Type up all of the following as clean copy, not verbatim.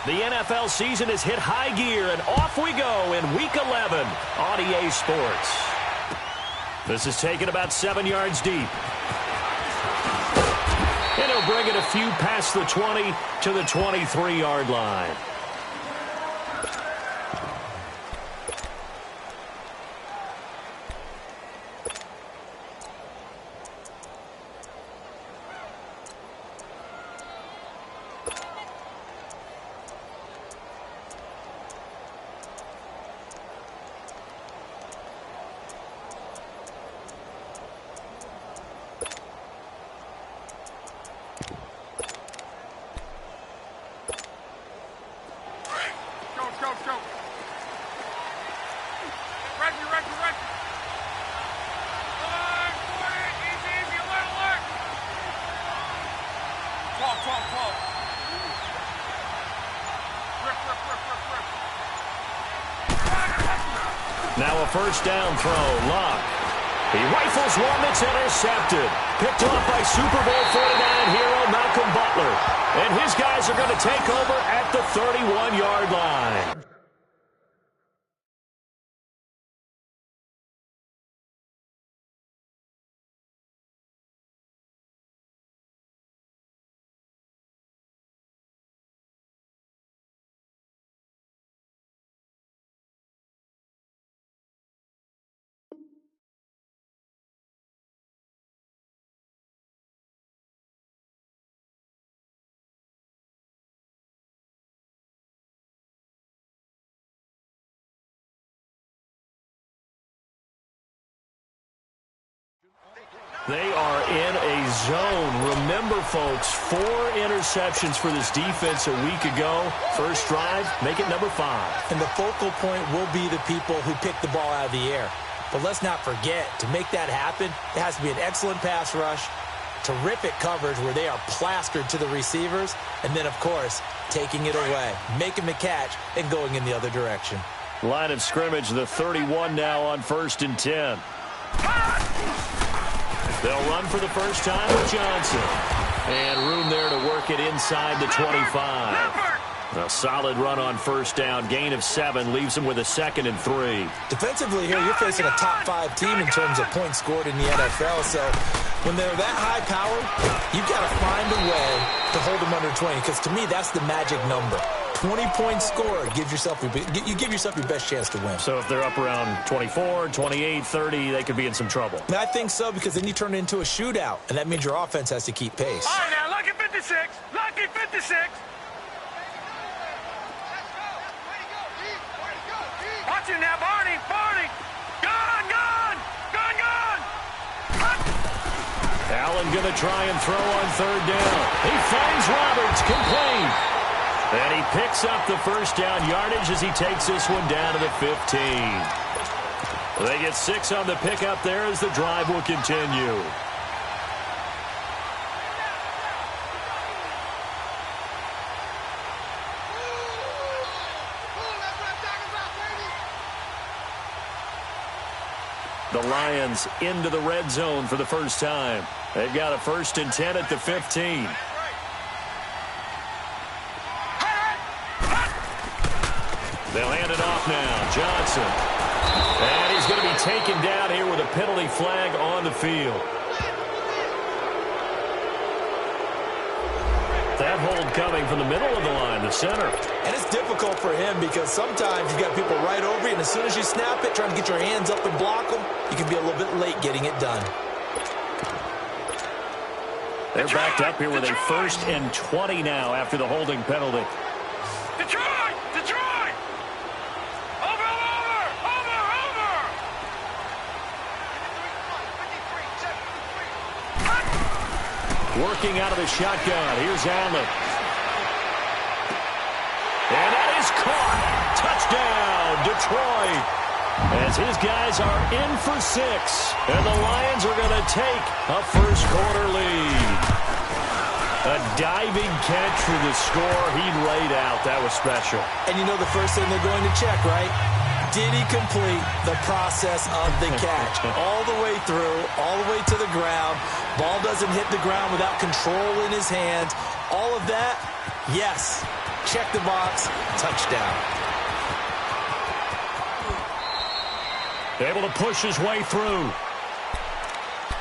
The NFL season has hit high gear, and off we go in Week 11 on EA Sports. This is taken about 7 yards deep. And he'll bring it a few past the 20 to the 23-yard line. Now a first down throw, Luck. He rifles one that's intercepted. Picked off by Super Bowl 49 hero Malcolm Butler. And his guys are going to take over at the 31-yard line. They are in a zone. Remember, folks, 4 interceptions for this defense a week ago. First drive, make it number 5. And the focal point will be the people who pick the ball out of the air. But let's not forget, to make that happen, it has to be an excellent pass rush, terrific coverage where they are plastered to the receivers, and then, of course, taking it away, making the catch, and going in the other direction. Line of scrimmage, the 31 now on 1st and 10. They'll run for the first time with Johnson. And room there to work it inside the 25. A solid run on first down. Gain of 7 leaves them with a 2nd and 3. Defensively here, you're facing a top 5 team in terms of points scored in the NFL. So when they're that high powered, you've got to find a way to hold them under 20. Because to me, that's the magic number. 20-point score, you give yourself your best chance to win. So if they're up around 24, 28, 30, they could be in some trouble. And I think so, because then you turn it into a shootout, and that means your offense has to keep pace. All right, now, Lucky 56. Lucky 56. Watch it now, Barney. Barney. Gone, gone. Gone, gone. Allen going to try and throw on 3rd down. He finds Roberts, complete. And he picks up the first down yardage as he takes this one down to the 15. They get 6 on the pickup there as the drive will continue. The Lions into the red zone for the first time. They've got a 1st and 10 at the 15. They'll hand it off now. Johnson. And he's going to be taken down here with a penalty flag on the field. That hold coming from the middle of the line, the center. And it's difficult for him because sometimes you've got people right over you, and as soon as you snap it, trying to get your hands up and block them, you can be a little bit late getting it done. They're backed up here with a 1st and 20 now after the holding penalty. Detroit! Detroit! Over, over! Over, over! Working out of the shotgun. Here's Allen. And that is caught. Touchdown, Detroit. As his guys are in for 6. And the Lions are going to take a first-quarter lead. A diving catch for the score he laid out. That was special. And you know the first thing they're going to check, right? Did he complete the process of the catch? All the way through, all the way to the ground. Ball doesn't hit the ground without control in his hands. All of that, Yes. Check the box. Touchdown. Able to push his way through.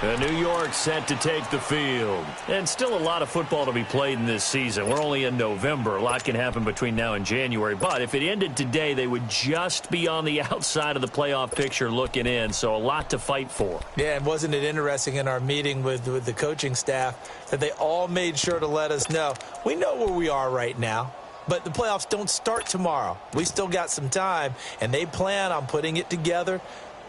And New York set to take the field. And still a lot of football to be played in this season. We're only in November. A lot can happen between now and January. But if it ended today, they would just be on the outside of the playoff picture looking in. So a lot to fight for. Yeah, and wasn't it interesting in our meeting with the coaching staff that they all made sure to let us know, we know where we are right now, but the playoffs don't start tomorrow. We still got some time, and they plan on putting it together,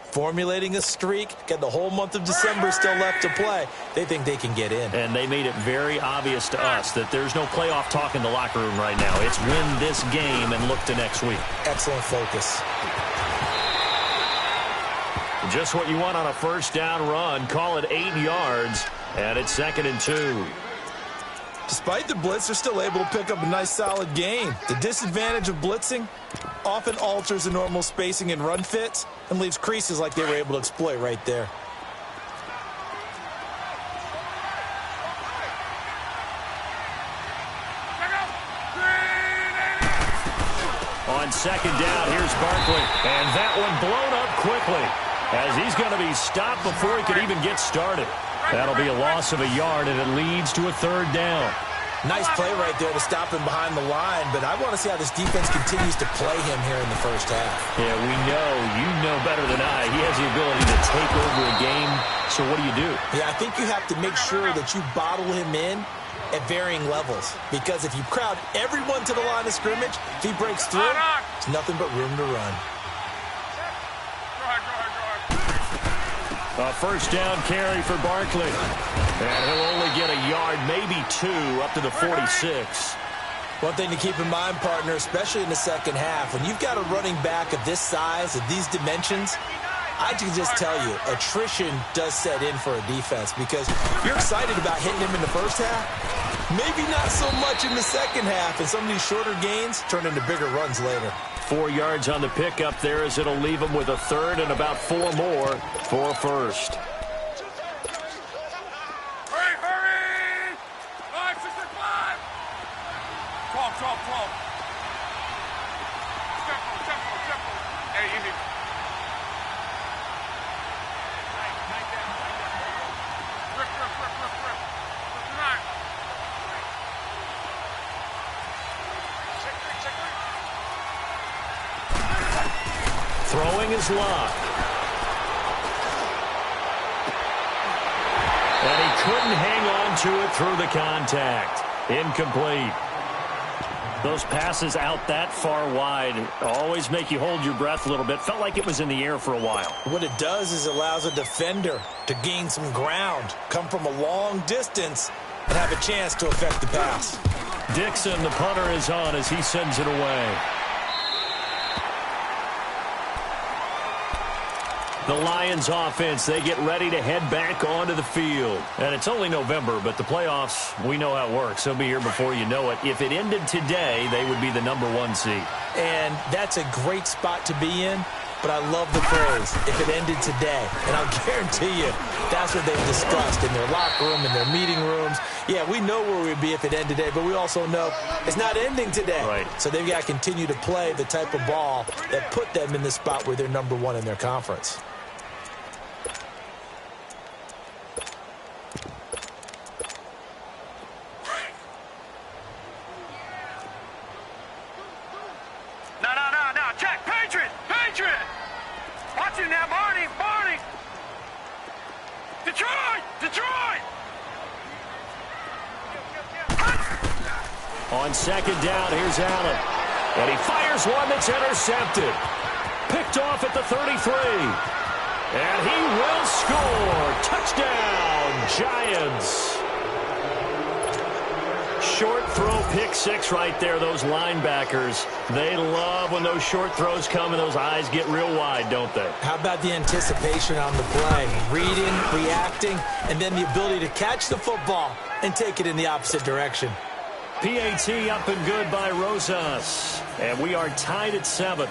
formulating a streak, got the whole month of December still left to play. They think they can get in. And they made it very obvious to us that there's no playoff talk in the locker room right now. It's win this game and look to next week. Excellent focus. Just what you want on a first down run. Call it 8 yards, and it's 2nd and 2. Despite the blitz, they're still able to pick up a nice solid gain. The disadvantage of blitzing often alters the normal spacing and run fits and leaves creases like they were able to exploit right there. On 2nd down, here's Barkley. And that one blown up quickly as he's going to be stopped before he could even get started. That'll be a loss of a yard, and it leads to a 3rd down. Nice play right there to stop him behind the line, but I want to see how this defense continues to play him here in the first half. Yeah, we know. You know better than I. He has the ability to take over a game, so what do? Yeah, I think you have to make sure that you bottle him in at varying levels, because if you crowd everyone to the line of scrimmage, if he breaks through, it's nothing but room to run. A first down carry for Barkley. And he'll only get a yard, maybe 2, up to the 46. One thing to keep in mind, partner, especially in the second half, when you've got a running back of this size, of these dimensions, I can just tell you, attrition does set in for a defense because you're excited about hitting him in the first half. Maybe not so much in the second half, and some of these shorter gains turn into bigger runs later. 4 yards on the pickup there as it'll leave him with a 3rd and about 4 more for a first. Hurry, hurry! 565! 12. Tempo. Hey, easy. Rip. Tonight. Throwing is locked. And he couldn't hang on to it through the contact. Incomplete. Those passes out that far wide always make you hold your breath a little bit. Felt like it was in the air for a while. What it does is it allows a defender to gain some ground, come from a long distance, and have a chance to affect the pass. Dixon, the punter, is on as he sends it away. The Lions offense, they get ready to head back onto the field. And it's only November, but the playoffs, we know how it works. They'll be here before you know it. If it ended today, they would be the #1 seed. And that's a great spot to be in, but I love the phrase, if it ended today. And I'll guarantee you, that's what they've discussed in their locker room, in their meeting rooms. Yeah, we know where we'd be if it ended today, but we also know it's not ending today. Right. So they've got to continue to play the type of ball that put them in the spot where they're #1 in their conference. No. Check. Patriot. Watch it now, Barney. Detroit. On 2nd down, here's Allen. And he fires one that's intercepted. Picked off at the 33. And he will score. Touchdown, Giants. Short throw, pick 6 right there. Those linebackers, they love when those short throws come and those eyes get real wide, don't they? How about the anticipation on the play? Reading, reacting, and then the ability to catch the football and take it in the opposite direction. PAT up and good by Rosas. And we are tied at 7.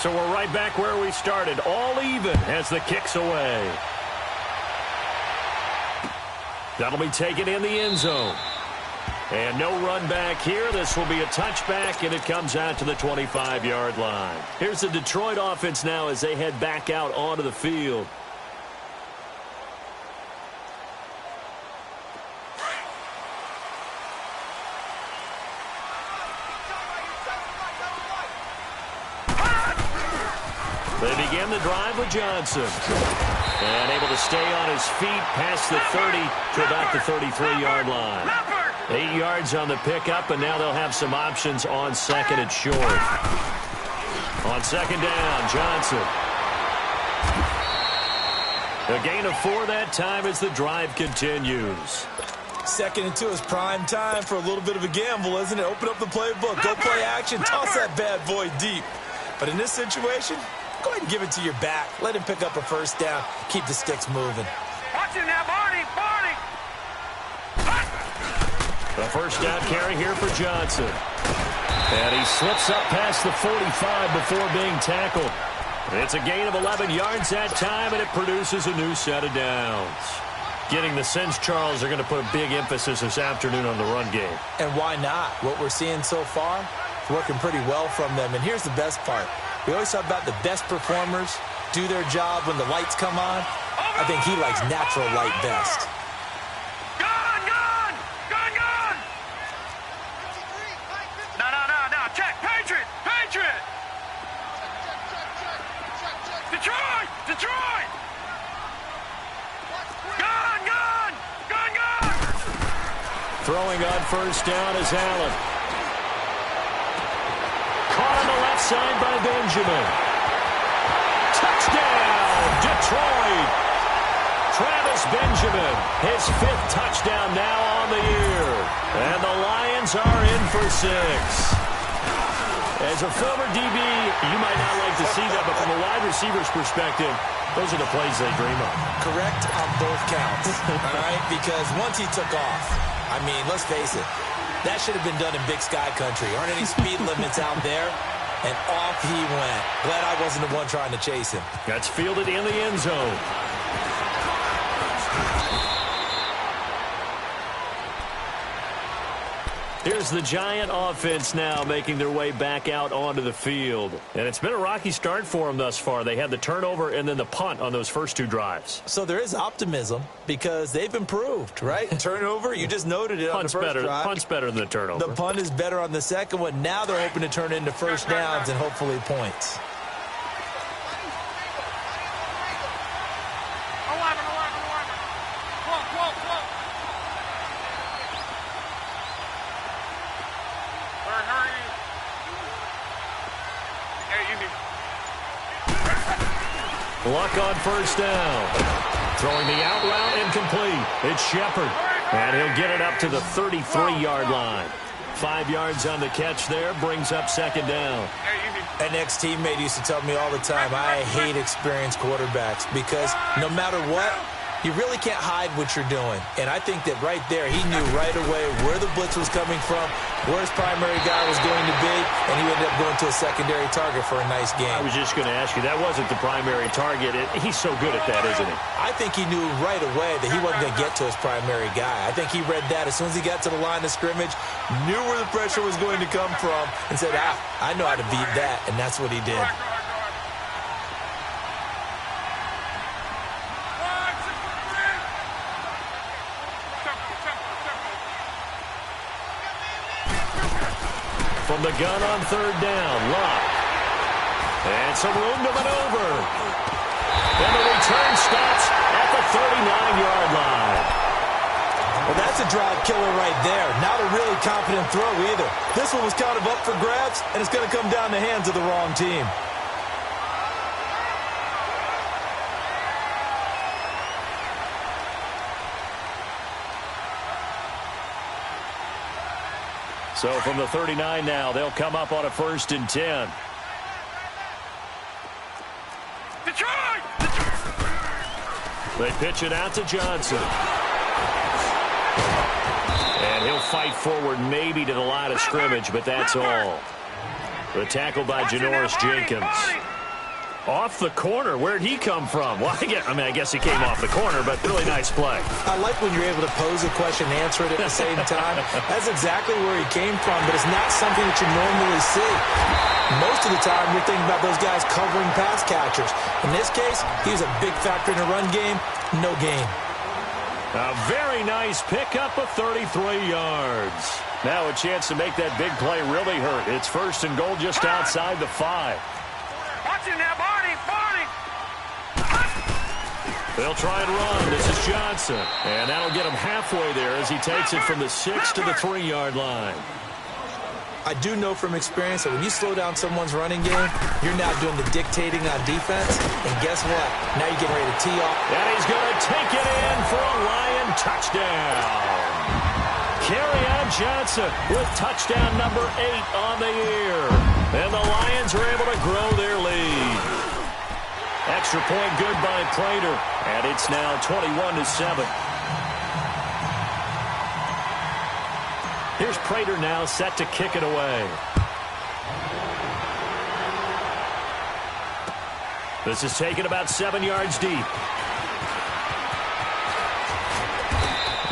So we're right back where we started, all even as the kick's away. That'll be taken in the end zone. And no run back here. This will be a touchback, and it comes out to the 25-yard line. Here's the Detroit offense now as they head back out onto the field. They begin the drive with Johnson. And able to stay on his feet past the 30 to about the 33-yard line. 8 yards on the pickup, and now they'll have some options on second and short. On second down, Johnson. A gain of 4 that time as the drive continues. 2nd and 2 is prime time for a little bit of a gamble, isn't it? Open up the playbook, go play action, toss that bad boy deep. But in this situation, go ahead and give it to your back. Let him pick up a first down. Keep the sticks moving. Watch him now, Barney. Barney. The first down carry here for Johnson. And he slips up past the 45 before being tackled. It's a gain of 11 yards that time, and it produces a new set of downs. Getting the sense, Charles, they're going to put a big emphasis this afternoon on the run game. And why not? What we're seeing so far is working pretty well from them. And here's the best part. We always talk about the best performers do their job when the lights come on. I think he likes natural light best. Gun, gun. Gun, gun. No. Check. Patriot. Patriot. Detroit. Detroit. Gun, gun. Gun, gun. Throwing on first down is Allen. Caught on the left side by Benjamin. Touchdown, Detroit. Travis Benjamin, his 5th touchdown now on the year. And the Lions are in for 6. As a former DB, you might not like to see that, but from a wide receiver's perspective, those are the plays they dream of. Correct on both counts, all right? Because once he took off, I mean, let's face it, that should have been done in Big Sky Country. Aren't any speed limits out there? And off he went. Glad I wasn't the one trying to chase him. That's fielded in the end zone. Here's the Giant offense now making their way back out onto the field. And it's been a rocky start for them thus far. They had the turnover and then the punt on those first 2 drives. So there is optimism because they've improved, right? Turnover, you just noted it on the first drive. Punt's better than the turnover. The punt is better on the second one. Now they're hoping to turn into first downs and hopefully points. 11. Whoa. Hurry. Hey, easy. Luck on first down. Throwing the out route incomplete. It's Shepard. And he'll get it up to the 33-yard line. 5 yards on the catch there. Brings up second down. An ex-teammate used to tell me all the time, I hate experienced quarterbacks because no matter what, you really can't hide what you're doing. And I think that right there, he knew right away where the blitz was coming from, where his primary guy was going to be, and he ended up going to a secondary target for a nice game. I was just going to ask you, that wasn't the primary target. He's so good at that, isn't he? I think he knew right away that he wasn't going to get to his primary guy. I think he read that as soon as he got to the line of scrimmage, knew where the pressure was going to come from, and said, I know how to beat that, and that's what he did. From the gun on third down, Luck. And some room to maneuver. And the return stops at the 39-yard line. Well, that's a drive killer right there. Not a really confident throw either. This one was kind of up for grabs, and it's going to come down the hands of the wrong team. So from the 39 now, they'll come up on a 1st and 10. Detroit! They pitch it out to Johnson. And he'll fight forward maybe to the line of scrimmage, but that's all. The tackle by Janoris Jenkins. Off the corner. Where'd he come from? Well, I guess he came off the corner, but really nice play. I like when you're able to pose a question and answer it at the same time. That's exactly where he came from, but it's not something that you normally see. Most of the time, you're thinking about those guys covering pass catchers. In this case, he was a big factor in the run game. No gain. A very nice pickup of 33 yards. Now a chance to make that big play really hurt. It's 1st and goal just outside the 5. Watch him now, Barney! Barney! They'll try and run. This is Johnson. And that'll get him halfway there as he takes it from the 6 to the 3-yard line. I do know from experience that when you slow down someone's running game, you're now doing the dictating on defense. And guess what? Now you're getting ready to tee off. And he's going to take it in for a Lion touchdown. Kerryon Johnson with touchdown number 8 on the year. And the Lions are able to grow their lead. Extra point good by Prater. And it's now 21-7. Here's Prater now set to kick it away. This is taken about 7 yards deep.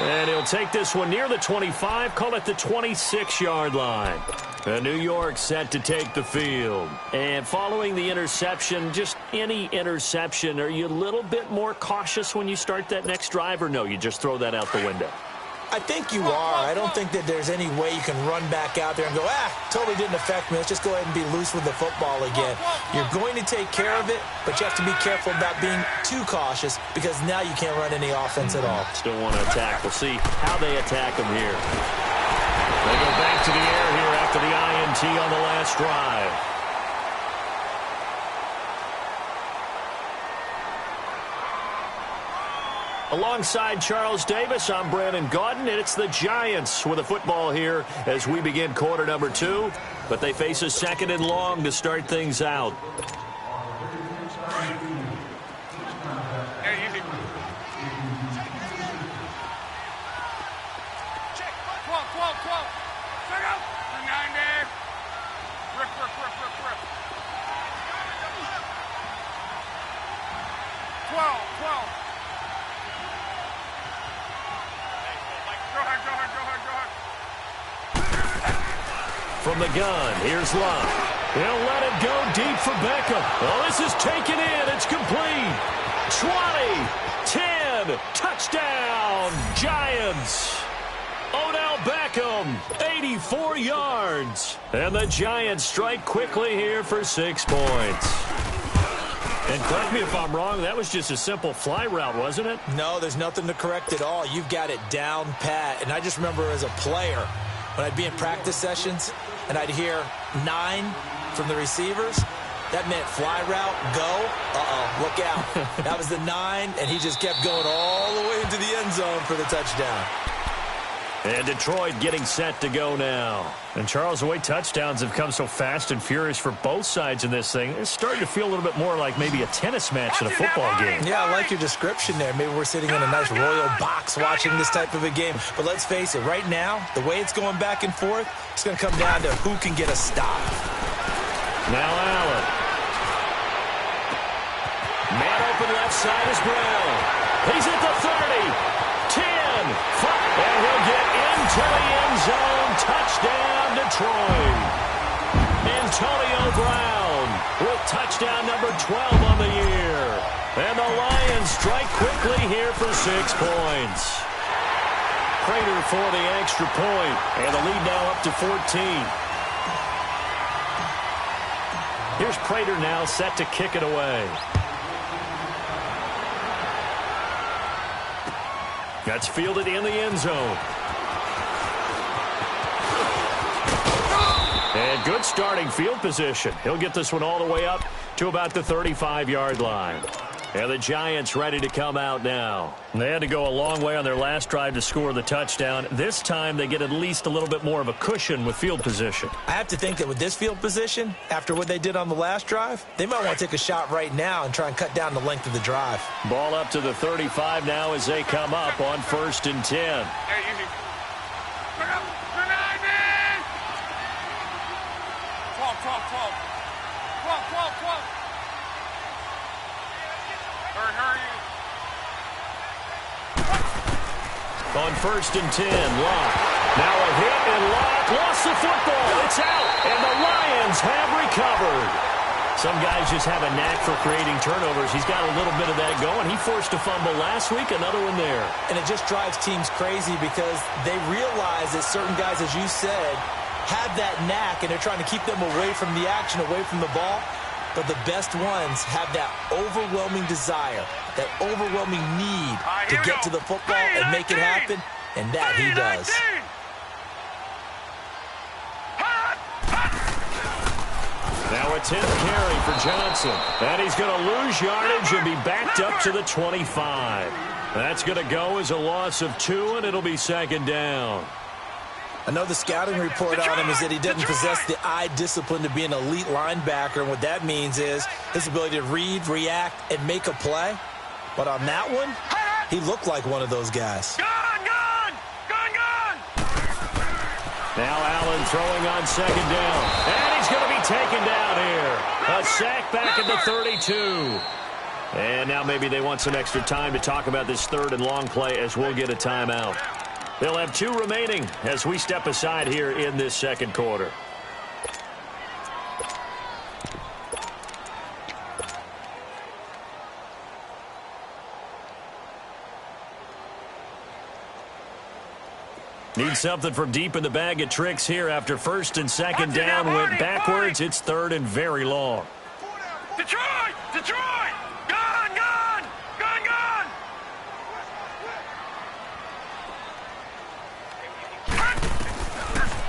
And he'll take this one near the 25, call it the 26-yard line. New York set to take the field. And following the interception, just any interception, are you a little bit more cautious when you start that next drive, or no, you just throw that out the window? I think you are. I don't think that there's any way you can run back out there and go, totally didn't affect me. Let's just go ahead and be loose with the football again. You're going to take care of it, but you have to be careful about being too cautious because now you can't run any offense at all. Still want to attack. We'll see how they attack them here. They go back to the air here after the INT on the last drive. Alongside Charles Davis, I'm Brandon Gaudin, and it's the Giants with the football here as we begin quarter number 2. But they face a 2nd and long to start things out. Check. 12. Check out. 9 there. Rip. 12. From the gun, here's Love. He'll let it go deep for Beckham. Oh, this is taken in. It's complete. 20, 10, touchdown, Giants. Odell Beckham, 84 yards. And the Giants strike quickly here for 6 points. And correct me if I'm wrong, that was just a simple fly route, wasn't it? No, there's nothing to correct at all. You've got it down pat. And I just remember as a player, when I'd be in practice sessions and I'd hear 9 from the receivers, that meant fly route, go. Look out. That was the 9, and he just kept going all the way into the end zone for the touchdown. And Detroit getting set to go now. And Charles, the way touchdowns have come so fast and furious for both sides in this thing, it's starting to feel a little bit more like maybe a tennis match than a football game. Yeah, I like your description there. Maybe we're sitting in a nice royal box watching this type of a game. But let's face it, right now, the way it's going back and forth, it's going to come down to who can get a stop. Now Allen. Man open left side is Brown. He's at the 30. 10, 5, and he'll get into the end zone. Touchdown, Detroit. Antonio Brown with touchdown number 12 on the year. And the Lions strike quickly here for 6 points. Prater for the extra point, and the lead now up to 14. Here's Prater now set to kick it away. That's fielded in the end zone. And good starting field position. He'll get this one all the way up to about the 35-yard line. And the Giants ready to come out now. They had to go a long way on their last drive to score the touchdown. This time they get at least a little bit more of a cushion with field position. I have to think that with this field position, after what they did on the last drive, they might want to take a shot right now and try and cut down the length of the drive. Ball up to the 35 now as they come up on 1st and 10. Hey, easy. Look up. 9 man. 12. Hurry. On 1st and 10, Locke. Now a hit, and Locke lost the football. It's out, and the Lions have recovered. Some guys just have a knack for creating turnovers. He's got a little bit of that going. He forced a fumble last week, another one there. And it just drives teams crazy because they realize that certain guys, as you said, have that knack, and they're trying to keep them away from the action, away from the ball. But the best ones have that overwhelming desire, that overwhelming need to get to the football and make it happen, and that he does. Now a 10th carry for Johnson. And he's going to lose yardage and be backed up to the 25. That's going to go as a loss of 2, and it'll be 2nd down. I know the scouting report on him is that he doesn't possess the eye discipline to be an elite linebacker, and what that means is his ability to read, react, and make a play. But on that one, he looked like one of those guys. Gone! Now Allen throwing on 2nd down. And he's going to be taken down here. A sack back at the 32. And now maybe they want some extra time to talk about this 3rd and long play as we'll get a timeout. They'll have 2 remaining as we step aside here in this 2nd quarter. Need something from deep in the bag of tricks here after 1st and 2nd down went backwards. It's 3rd and very long. Detroit! Gone!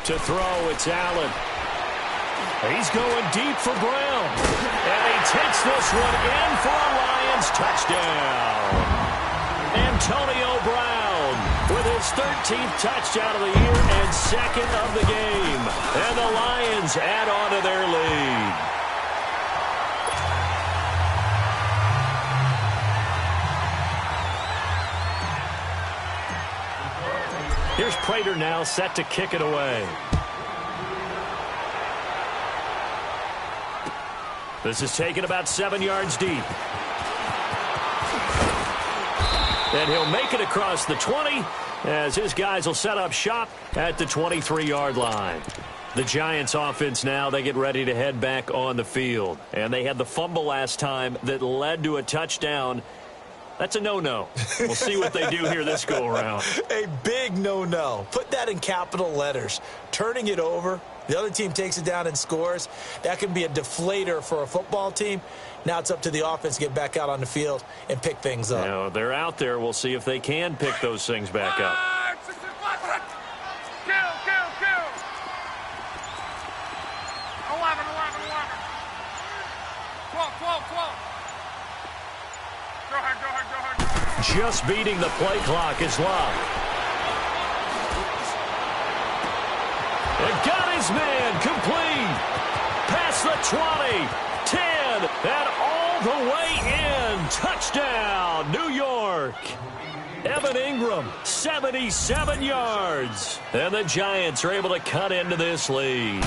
To throw, it's Allen. He's going deep for Brown. And he takes this one in for a Lions touchdown. Antonio Brown with his 13th touchdown of the year and 2nd of the game. And the Lions add on to their lead. Here's Prater now set to kick it away. This is taken about 7 yards deep. And he'll make it across the 20 as his guys will set up shop at the 23-yard line. The Giants offense now, they get ready to head back on the field. And they had the fumble last time that led to a touchdown. That's a no-no. We'll see what they do here this go-around. A big no-no. Put that in capital letters. Turning it over, the other team takes it down and scores. That can be a deflator for a football team. Now it's up to the offense to get back out on the field and pick things up. Now, they're out there. We'll see if they can pick those things back up. Kill! 11. 12. Go ahead. Just beating the play clock is Locke. And got his man complete. Past the 20, 10, and all the way in. Touchdown, New York. Evan Ingram, 77 yards. And the Giants are able to cut into this lead.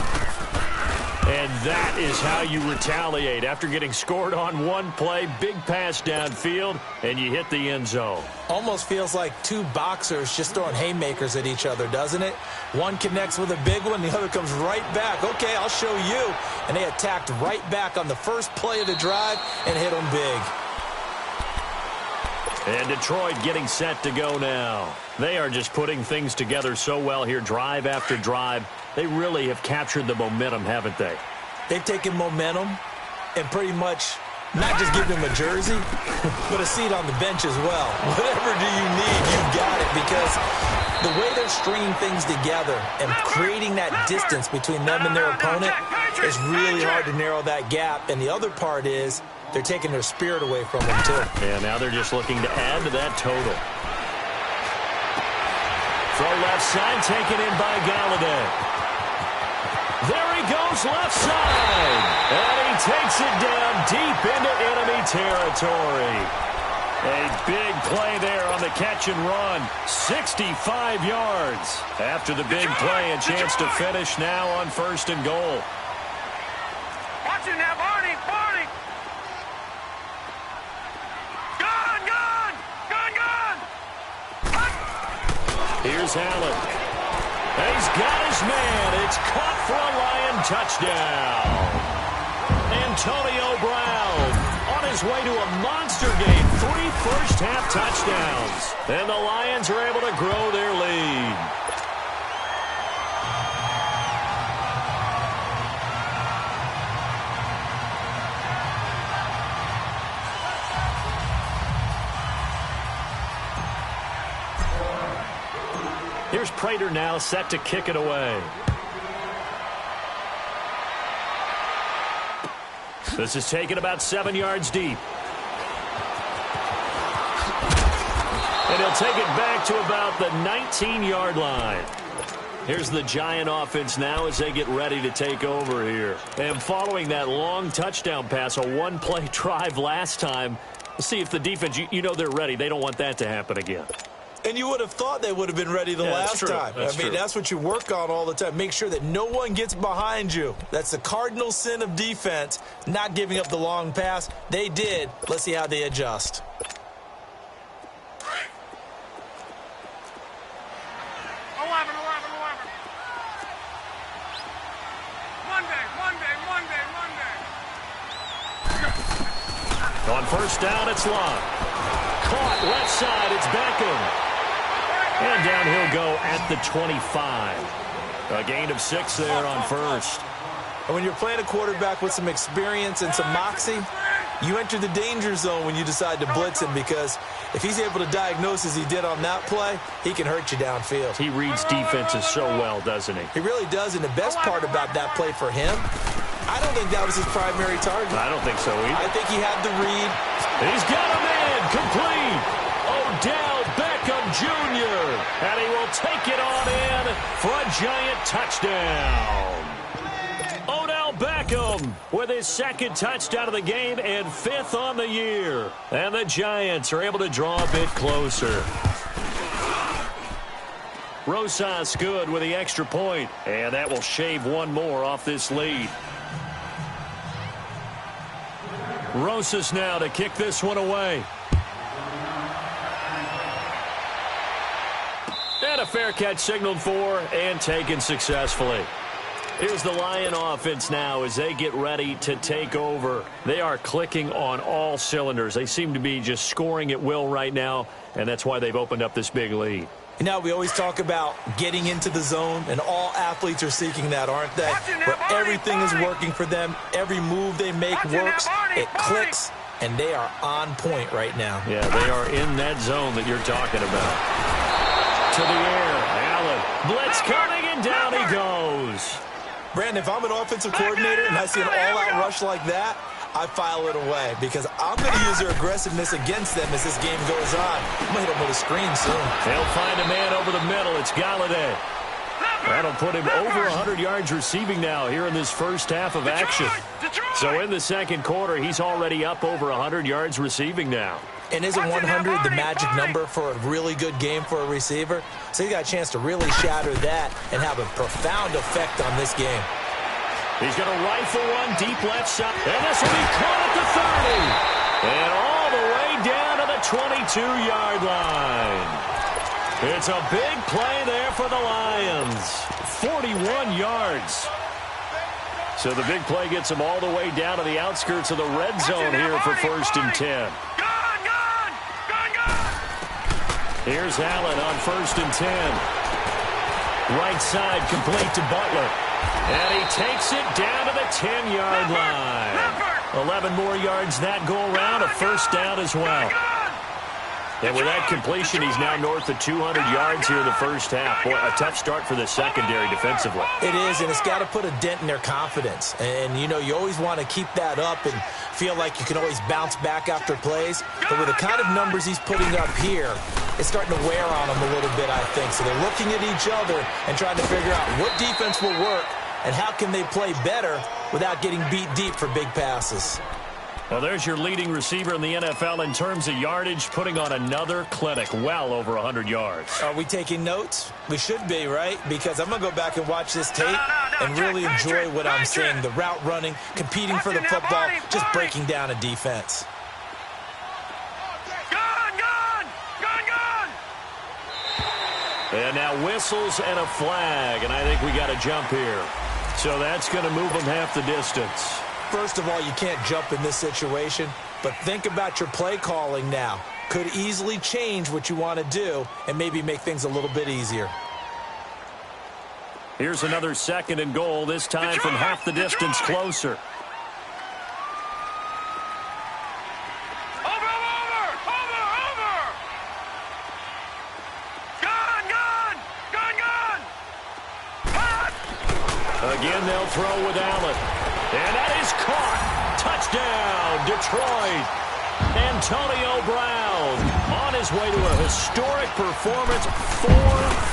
And that is how you retaliate. After getting scored on one play, big pass downfield, and you hit the end zone. Almost feels like two boxers just throwing haymakers at each other, doesn't it? One connects with a big one, the other comes right back. Okay, I'll show you. And they attacked right back on the first play of the drive and hit them big. And Detroit getting set to go now. They are just putting things together so well here, drive after drive. They really have captured the momentum, haven't they? They've taken momentum and pretty much not just given them a jersey, but a seat on the bench as well. Whatever do you need, you've got it, because the way they're stringing things together and creating that distance between them and their opponent is really hard to narrow that gap. And the other part is they're taking their spirit away from them, too. Yeah, now they're just looking to add to that total. Throw left side, taken in by Galladay. There he goes left side. And he takes it down deep into enemy territory. A big play there on the catch and run. 65 yards. After the big play, a chance to finish now on 1st and goal. Watch it now, Barney. Here's Allen. And he's got his man. It's caught for a Lion touchdown. Antonio Brown on his way to a monster game. 3 first-half touchdowns. And the Lions are able to grow their lead. Here's Prater now set to kick it away. This is taken about 7 yards deep. And he'll take it back to about the 19-yard line. Here's the Giant offense now as they get ready to take over here. And following that long touchdown pass, a one-play drive last time, let's see if the defense, you know they're ready. They don't want that to happen again. And you would have thought they would have been ready the last time. That's what you work on all the time. Make sure that no one gets behind you. That's the cardinal sin of defense, not giving up the long pass. They did. Let's see how they adjust. On first down, it's Love. Caught left side, it's Beckham. And down he'll go at the 25. A gain of 6 there on first. And when you're playing a quarterback with some experience and some moxie, you enter the danger zone when you decide to blitz him, because if he's able to diagnose as he did on that play, he can hurt you downfield. He reads defenses so well, doesn't he? He really does, and the best part about that play for him, I don't think that was his primary target. I don't think so either. I think he had the read. He's got a man complete. Odell Beckham Jr. And he will take it on in for a Giant touchdown. Odell Beckham with his 2nd touchdown of the game and 5th on the year. And the Giants are able to draw a bit closer. Rosas good with the extra point, and that will shave one more off this lead. Rosas now to kick this one away. And a fair catch signaled for and taken successfully. Here's the Lion offense now as they get ready to take over. They are clicking on all cylinders. They seem to be just scoring at will right now, and that's why they've opened up this big lead. You know, we always talk about getting into the zone, and all athletes are seeking that, aren't they? Where everything is working for them, every move they make works, it clicks, and they are on point right now. Yeah, they are in that zone that you're talking about. To the air, Allen, blitz coming, and down he goes. Brandon, if I'm an offensive coordinator and I see an all-out rush like that, I file it away, because I'm going to use their aggressiveness against them as this game goes on. I'm going to hit them with a screen soon. They'll find a man over the middle. It's Galladay. That'll put him over 100 yards receiving now here in this first half of action. So in the second quarter, he's already up over 100 yards receiving now. And isn't 100 the magic number for a really good game for a receiver? So he got a chance to really shatter that and have a profound effect on this game. He's going to rifle one deep left side. And this will be caught at the 30. And all the way down to the 22-yard line. It's a big play there for the Lions. 41 yards. So the big play gets them all the way down to the outskirts of the red zone here for 1st and 10. Here's Allen on 1st and 10. Right side complete to Butler. And he takes it down to the 10-yard line. 11 more yards that go around, a first down as well. And with that completion, he's now north of 200 yards here in the first half. Boy, a tough start for the secondary defensively. It is, and it's got to put a dent in their confidence. And, you know, you always want to keep that up and feel like you can always bounce back after plays. But with the kind of numbers he's putting up here, it's starting to wear on them a little bit, I think. So they're looking at each other and trying to figure out what defense will work and how can they play better without getting beat deep for big passes. Well, there's your leading receiver in the NFL in terms of yardage, putting on another clinic, well over 100 yards. Are we taking notes? We should be, right? Because I'm going to go back and watch this tape and really enjoy what I'm seeing. The route running, competing for the football, just breaking down a defense. And now whistles and a flag, and I think we got a jump here. So that's going to move them half the distance. First of all, you can't jump in this situation, but think about your play calling now. Could easily change what you want to do and maybe make things a little bit easier. Here's another 2nd and goal, this time from half the distance closer. Again, they'll throw with Allen. And that is caught. Touchdown, Detroit. Antonio Brown on his way to a historic performance. 4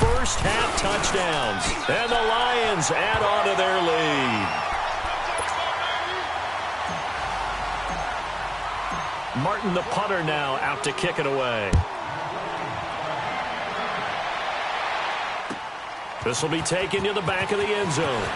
first-half touchdowns. And the Lions add on to their lead. Martin, the punter, now out to kick it away. This will be taken to the back of the end zone.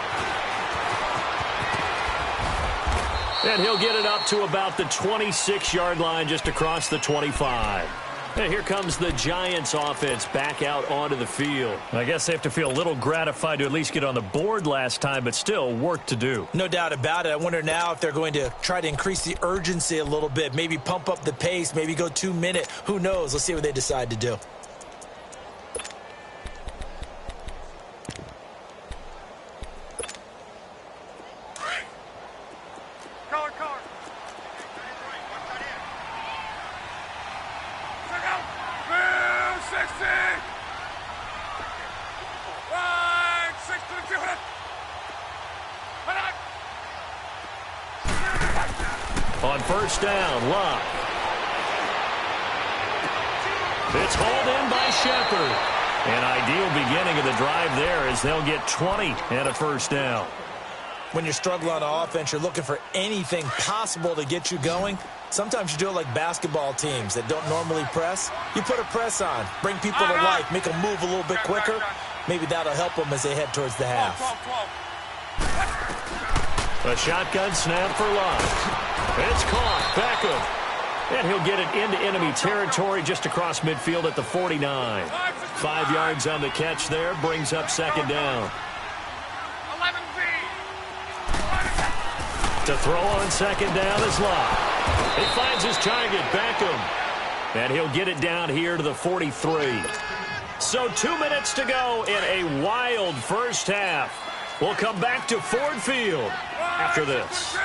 And he'll get it up to about the 26-yard line, just across the 25. And here comes the Giants offense back out onto the field. I guess they have to feel a little gratified to at least get on the board last time, but still work to do. No doubt about it. I wonder now if they're going to try to increase the urgency a little bit, maybe pump up the pace, maybe go 2-minute. Who knows? Let's see what they decide to do. On first down, Locke. It's hauled in by Shepard. An ideal beginning of the drive there as they'll get 20 and a first down. When you're struggling on offense, you're looking for anything possible to get you going. Sometimes you do it like basketball teams that don't normally press. You put a press on, bring people to life, make them move a little bit quicker. Maybe that'll help them as they head towards the half. A shotgun snap for Locke. It's caught. Beckham. And he'll get it into enemy territory just across midfield at the 49. 5 yards on the catch there. Brings up second down. To throw on second down is Locke. He finds his target, Beckham. And he'll get it down here to the 43. So 2 minutes to go in a wild first half. We'll come back to Ford Field after this.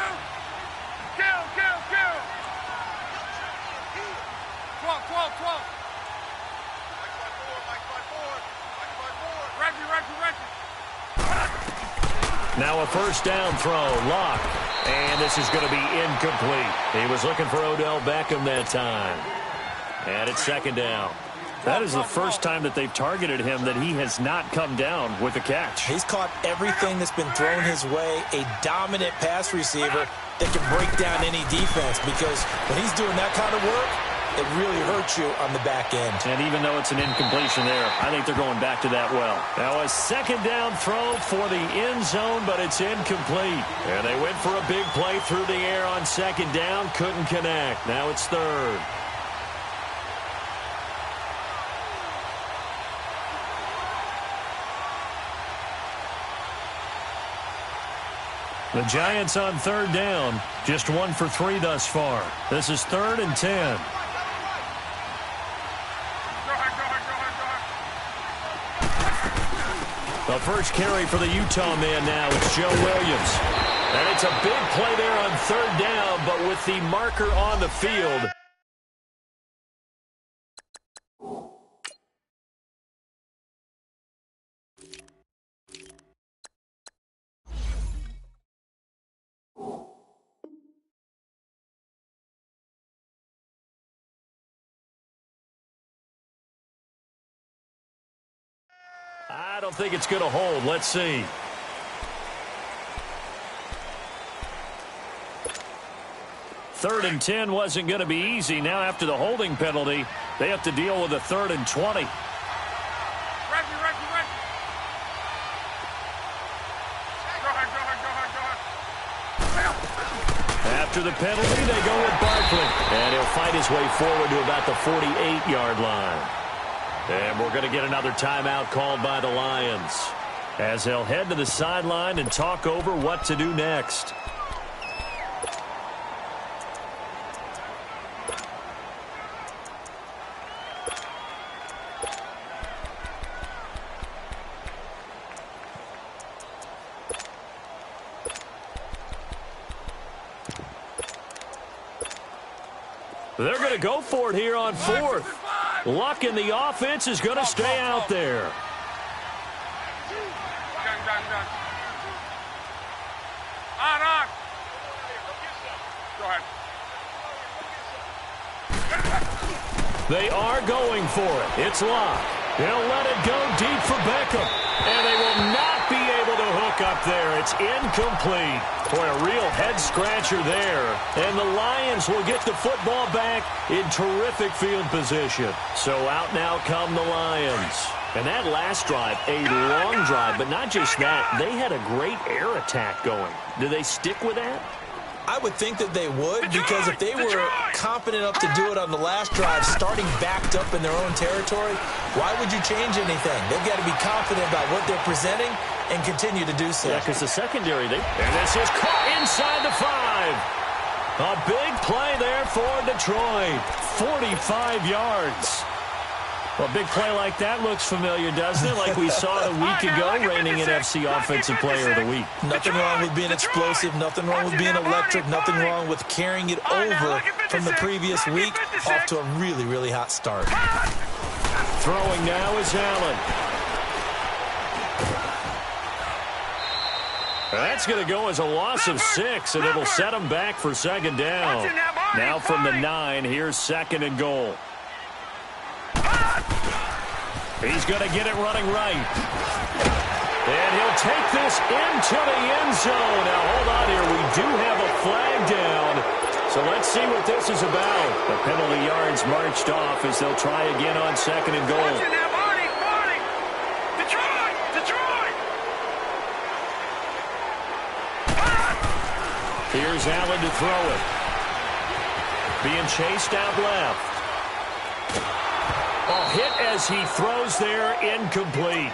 Now a first down throw, Locke. And this is going to be incomplete. He was looking for Odell Beckham that time. And it's second down. That is the first time that they've targeted him that he has not come down with a catch. He's caught everything that's been thrown his way. A dominant pass receiver that can break down any defense, because when he's doing that kind of work, it really hurts you on the back end. And even though it's an incompletion there, I think they're going back to that well. Now a second down throw for the end zone, but it's incomplete. And they went for a big play through the air on second down, couldn't connect. Now it's third. The Giants on third down, just 1 for 3 thus far. This is 3rd and 10. The first carry for the Utah man now, it's Joe Williams. And it's a big play there on third down, but with the marker on the field. I don't think it's going to hold. Let's see. Third and 10 wasn't going to be easy. Now after the holding penalty, they have to deal with a 3rd and 20. After the penalty, they go with Barkley. And he'll fight his way forward to about the 48-yard line. And we're going to get another timeout called by the Lions, as they'll head to the sideline and talk over what to do next. They're going to go for it here on fourth. Luck in the offense is going to stay out there. On. Go ahead. They are going for it. It's Luck. He'll let it go deep for Beckham. And they will not be able to hook up there. It's incomplete. Boy, a real head-scratcher there. And the Lions will get the football back in terrific field position. So out now come the Lions. And that last drive, a long drive, but not just that. They had a great air attack going. Do they stick with that? I would think that they would, because if they were confident enough to do it on the last drive, starting backed up in their own territory, why would you change anything? They've got to be confident about what they're presenting and continue to do so. Yeah, because the secondary, and this is caught inside the 5. A big play there for Detroit. 45 yards. Well, a big play like that looks familiar, doesn't it? Like we saw a week ago, reigning NFC Offensive Player of the Week. Nothing wrong with being explosive. Nothing wrong with being electric. Nothing wrong with carrying it over from the previous week off to a really, really hot start. Throwing now is Allen. That's going to go as a loss of 6, and it'll set them back for second down. Now from the 9, here's second and goal. He's going to get it running right. And he'll take this into the end zone. Now, hold on here. We do have a flag down. So let's see what this is about. The penalty yards marched off as they'll try again on second and goal. Here's Allen to throw it. Being chased out left. Oh, hit as he throws there, incomplete.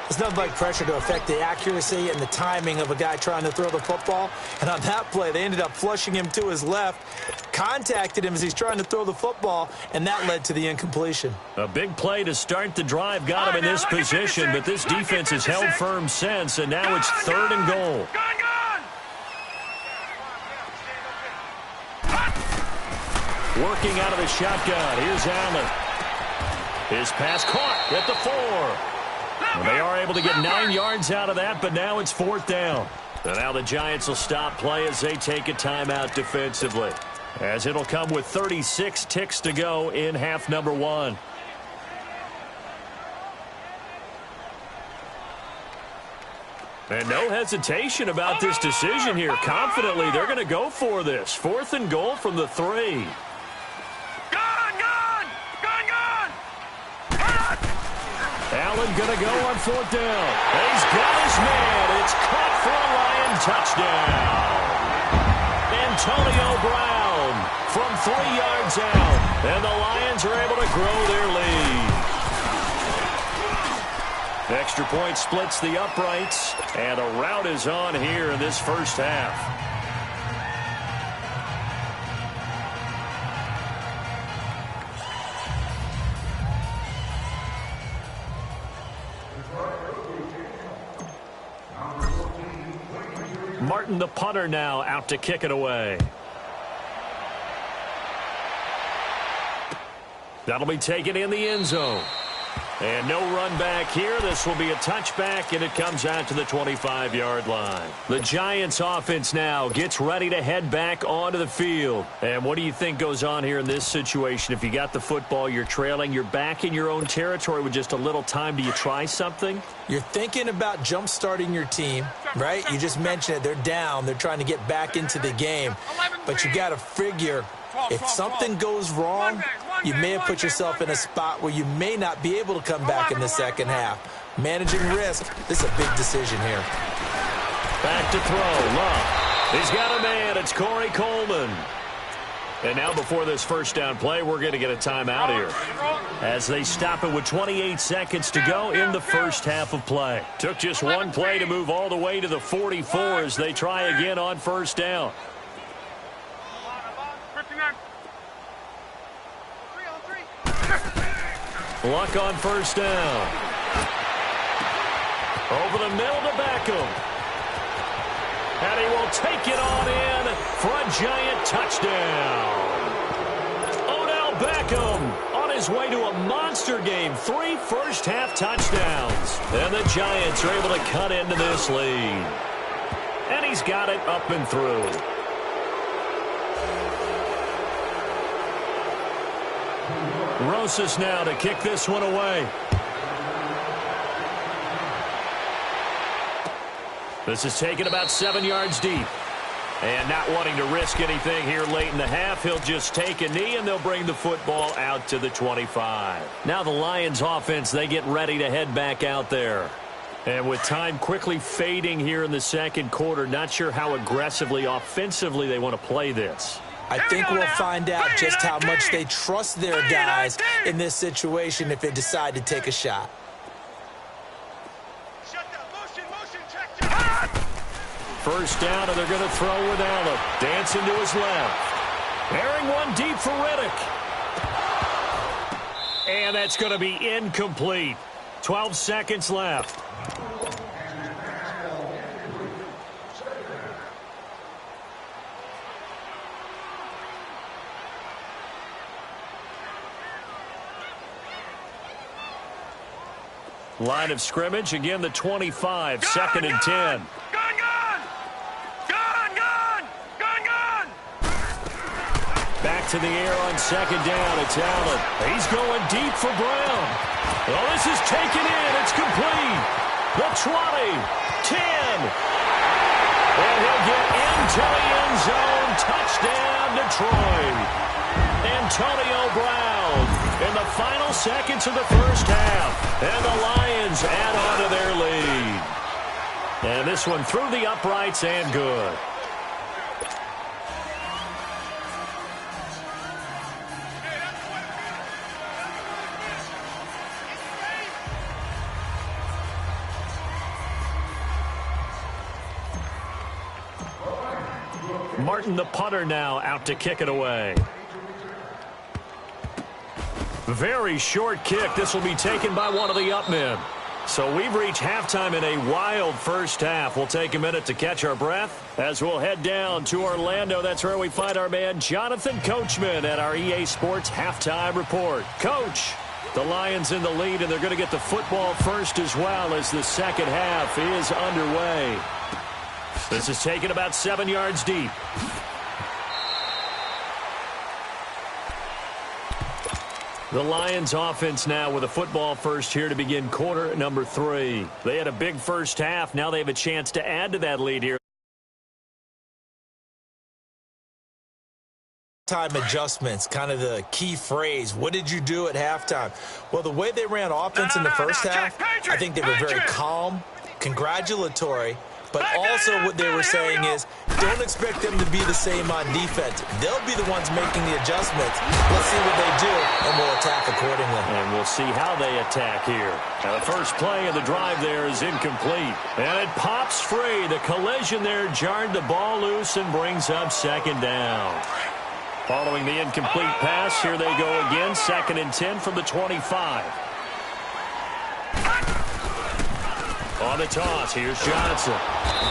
There's nothing like pressure to affect the accuracy and the timing of a guy trying to throw the football. And on that play, they ended up flushing him to his left, contacted him as he's trying to throw the football, and that led to the incompletion. A big play to start the drive got him in this position, but this defense has held firm since, and now it's third and goal. Working out of the shotgun. Here's Allen. His pass caught at the 4. Well, they are able to get 9 yards out of that, but now it's fourth down. And now the Giants will stop play as they take a timeout defensively, as it'll come with 36 ticks to go in half number 1. And no hesitation about this decision here. Confidently, they're going to go for this. Fourth and goal from the 3. Allen going to go on fourth down. He's got his man. It's caught for a Lion touchdown. Antonio Brown from 3 yards out. And the Lions are able to grow their lead. The extra point splits the uprights. And a rout is on here in this first half. Martin, the punter, now out to kick it away. That'll be taken in the end zone. And no run back here. This will be a touchback, and it comes out to the 25-yard line. The Giants offense now gets ready to head back onto the field. And what do you think goes on here in this situation? If you got the football, you're trailing, you're back in your own territory with just a little time. Do you try something? You're thinking about jump-starting your team, right? You just mentioned it. They're down. They're trying to get back into the game. But you got to figure, if something goes wrong, you may have put yourself in a spot where you may not be able to come back in the second half. Managing risk, this is a big decision here. Back to throw. Love. He's got a man. It's Corey Coleman. And now before this first down play, we're going to get a timeout here as they stop it with 28 seconds to go in the first half of play. Took just one play to move all the way to the 44 as they try again on first down. Luck on first down. Over the middle to Beckham. And he will take it on in for a giant touchdown. Odell Beckham on his way to a monster game. 3 first-half touchdowns. And the Giants are able to cut into this lead. And he's got it up and through. Rosas now to kick this one away. This is taken about 7 yards deep. And not wanting to risk anything here late in the half, he'll just take a knee and they'll bring the football out to the 25. Now the Lions offense, they get ready to head back out there. And with time quickly fading here in the second quarter, not sure how aggressively, offensively they want to play this. I think we'll find out just how much they trust their guys in this situation if they decide to take a shot. First down, and they're going to throw with Allen. Dancing to his left. Bearing one deep for Riddick. And that's going to be incomplete. 12 seconds left. Line of scrimmage, again the 25, second and 10. Back to the air on second down. It's Allen. He's going deep for Brown. Well, this is taken in. It's complete. The 20, 10. And he'll get into the end zone. Touchdown, Detroit. Antonio Brown in the final seconds of the first half. And the Lions add on to their lead. And this one through the uprights and good. Martin, the punter, now out to kick it away. Very short kick. This will be taken by one of the up men. So we've reached halftime in a wild first half. We'll take a minute to catch our breath as we'll head down to Orlando. That's where we find our man Jonathan Coachman at our EA Sports Halftime Report. Coach, the Lions in the lead, and they're going to get the football first as well as the second half is underway. This is taken about 7 yards deep. The Lions offense now with a football first here to begin quarter number 3. They had a big first half. Now they have a chance to add to that lead here. Time adjustments, kind of the key phrase. What did you do at halftime? Well, the way they ran offense in the first half, I think they were very calm, congratulatory. But also what they were saying is, don't expect them to be the same on defense. They'll be the ones making the adjustments. Let's see what they do, and we'll attack accordingly. And we'll see how they attack here. Now, the first play of the drive there is incomplete. And it pops free. The collision there jarred the ball loose and brings up second down. Following the incomplete pass, here they go again. Second and 10 from the 25. On the toss, here's Johnson.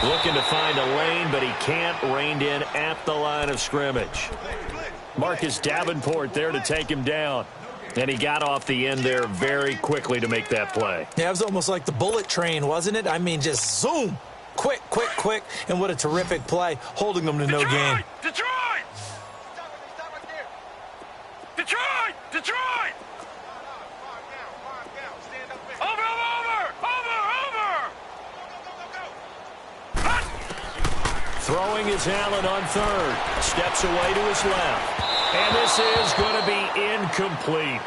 Looking to find a lane, but he can't. Reined in at the line of scrimmage. Marcus Davenport there to take him down. And he got off the end there very quickly to make that play. Yeah, it was almost like the bullet train, wasn't it? I mean, just zoom. Quick, quick, quick. And what a terrific play, holding them to no gain. Detroit! Detroit! Detroit! Throwing is Allen on third. Steps away to his left. And this is going to be incomplete.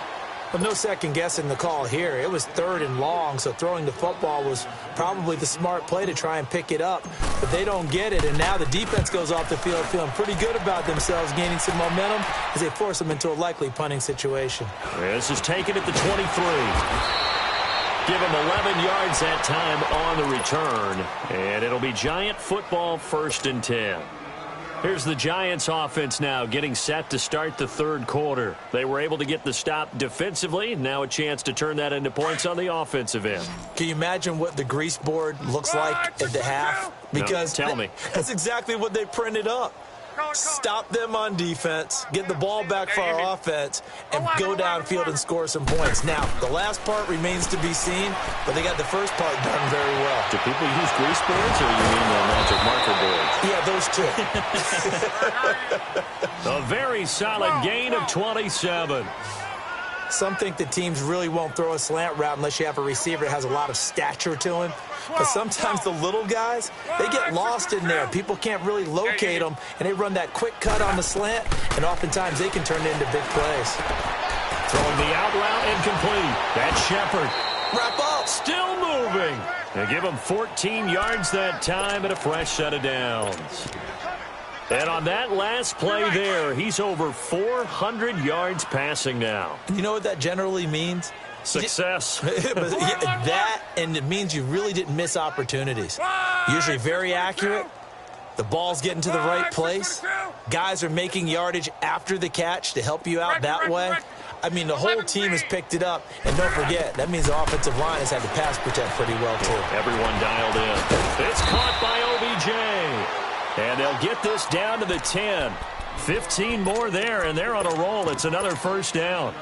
Well, no second guessing the call here. It was 3rd and long, so throwing the football was probably the smart play to try and pick it up. But they don't get it, and now the defense goes off the field feeling pretty good about themselves, gaining some momentum as they force them into a likely punting situation. This is taken at the 23. Give him 11 yards that time on the return, and it'll be Giant football 1st and 10. Here's the Giants offense now getting set to start the 3rd quarter. They were able to get the stop defensively. Now a chance to turn that into points on the offensive end. Can you imagine what the grease board looks like at the half? Because no, tell me. That's exactly what they printed up. Stop them on defense, get the ball back for our offense, and go downfield and score some points. Now, the last part remains to be seen, but they got the first part done very well. Do people use grease boards, or you mean the magic marker boards? Yeah, those two. A very solid gain of 27. Some think the teams really won't throw a slant route unless you have a receiver that has a lot of stature to him. But sometimes the little guys, they get lost in there. People can't really locate them, and they run that quick cut on the slant, and oftentimes they can turn it into big plays. Throwing the out route incomplete. That's Shepard. Wrap up. Still moving. They give him 14 yards that time and a fresh set of downs. And on that last play there, he's over 400 yards passing now. You know what that generally means? Success. That, and it means you really didn't miss opportunities. Usually very accurate. The ball's getting to the right place. Guys are making yardage after the catch to help you out that way. I mean, the whole team has picked it up. And don't forget, that means the offensive line has had to pass protect pretty well, too. Everyone dialed in. It's caught by OBJ. And they'll get this down to the 10. 15 more there, and they're on a roll. It's another 1st down.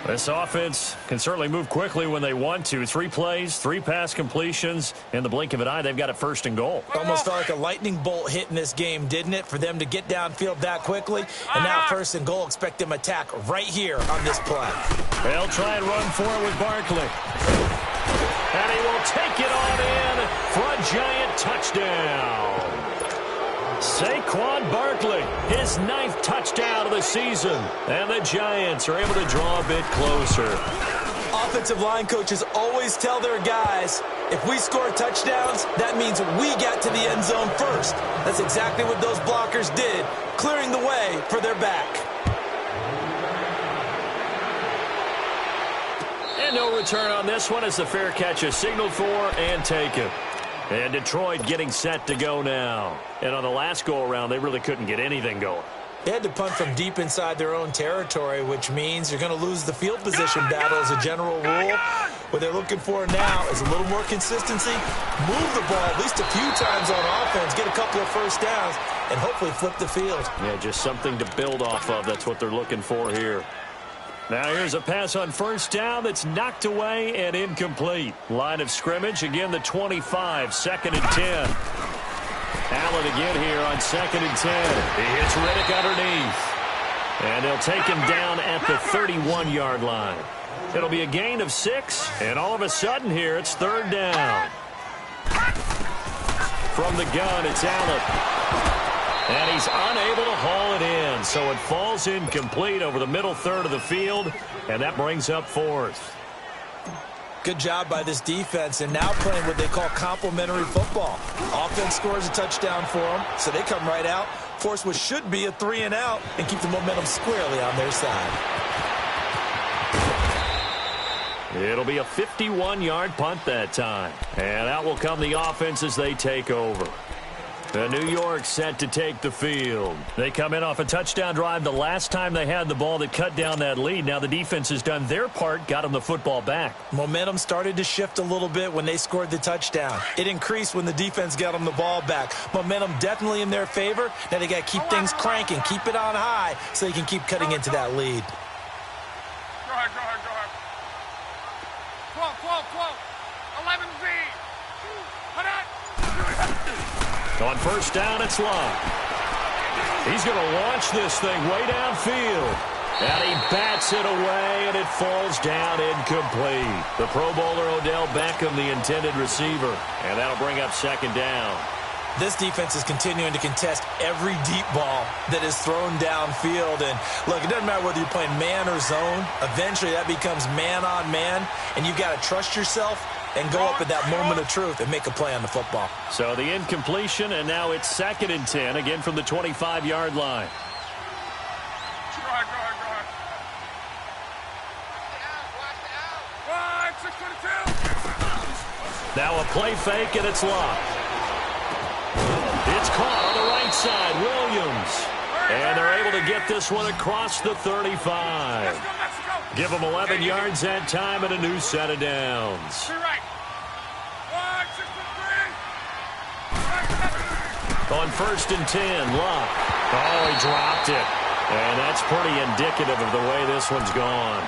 This offense can certainly move quickly when they want to. 3 plays, 3 pass completions. In the blink of an eye, they've got it 1st and goal. Almost felt like a lightning bolt hit in this game, didn't it, for them to get downfield that quickly? And now 1st and goal, expect them to attack right here on this play. They'll try and run for it with Barkley. And he will take it on in for a Giant touchdown. Saquon Barkley, his 9th touchdown of the season. And the Giants are able to draw a bit closer. Offensive line coaches always tell their guys, if we score touchdowns, that means we got to the end zone first. That's exactly what those blockers did, clearing the way for their back. And no return on this one as the fair catch is signaled for and taken. And Detroit getting set to go now. And on the last go-around, they really couldn't get anything going. They had to punt from deep inside their own territory, which means you're going to lose the field position battle as a general rule. What they're looking for now is a little more consistency, move the ball at least a few times on offense, get a couple of 1st downs, and hopefully flip the field. Yeah, just something to build off of. That's what they're looking for here. Now here's a pass on 1st down that's knocked away and incomplete. Line of scrimmage, again the 25, 2nd and 10. Allen again here on 2nd and 10. He hits Riddick underneath. And they'll take him down at the 31-yard line. It'll be a gain of 6, and all of a sudden here it's 3rd down. From the gun, it's Allen. And he's unable to haul it in, so it falls incomplete over the middle 3rd of the field, and that brings up 4th. Good job by this defense, and now playing what they call complementary football. Offense scores a touchdown for them, so they come right out, force what should be a 3-and-out, and keep the momentum squarely on their side. It'll be a 51-yard punt that time, and out will come the offense as they take over. The New York set to take the field. They come in off a touchdown drive the last time they had the ball that cut down that lead. Now the defense has done their part, got them the football back. Momentum started to shift a little bit when they scored the touchdown. It increased when the defense got them the ball back. Momentum definitely in their favor. Now they got to keep things cranking, keep it on high so they can keep cutting into that lead. Go ahead, go ahead, go ahead. 12, 11 Z. Put it. On 1st down, it's Love. He's going to launch this thing way downfield. And he bats it away, and it falls down incomplete. The Pro Bowler Odell Beckham, the intended receiver. And that'll bring up 2nd down. This defense is continuing to contest every deep ball that is thrown downfield. And, look, it doesn't matter whether you're playing man or zone. Eventually, that becomes man on man, and you've got to trust yourself and go up at that moment of truth and make a play on the football. So the incompletion, and now it's 2nd and 10, again from the 25-yard line. Now a play fake, and it's locked. It's caught on the right side, Williams. And they're able to get this one across the 35. Give them 11 yards that time and a new set of downs. On 1st and 10, Luck. Oh, he dropped it. And that's pretty indicative of the way this one's gone.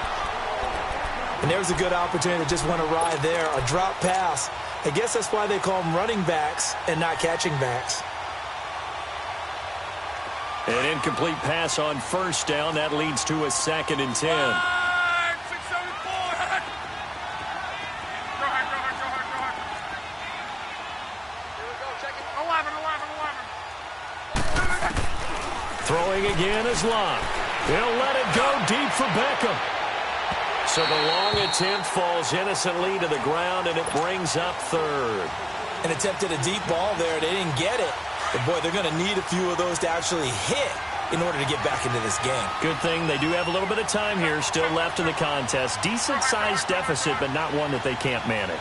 And there's a good opportunity to just want to ride there. A drop pass. I guess that's why they call them running backs and not catching backs. An incomplete pass on 1st down. That leads to a 2nd and 10. Throwing again is Locke. He'll let it go deep for Beckham. So the long attempt falls innocently to the ground, and it brings up 3rd. An attempt at a deep ball there. They didn't get it. But, boy, they're going to need a few of those to actually hit in order to get back into this game. Good thing they do have a little bit of time here still left in the contest. Decent-sized deficit, but not one that they can't manage.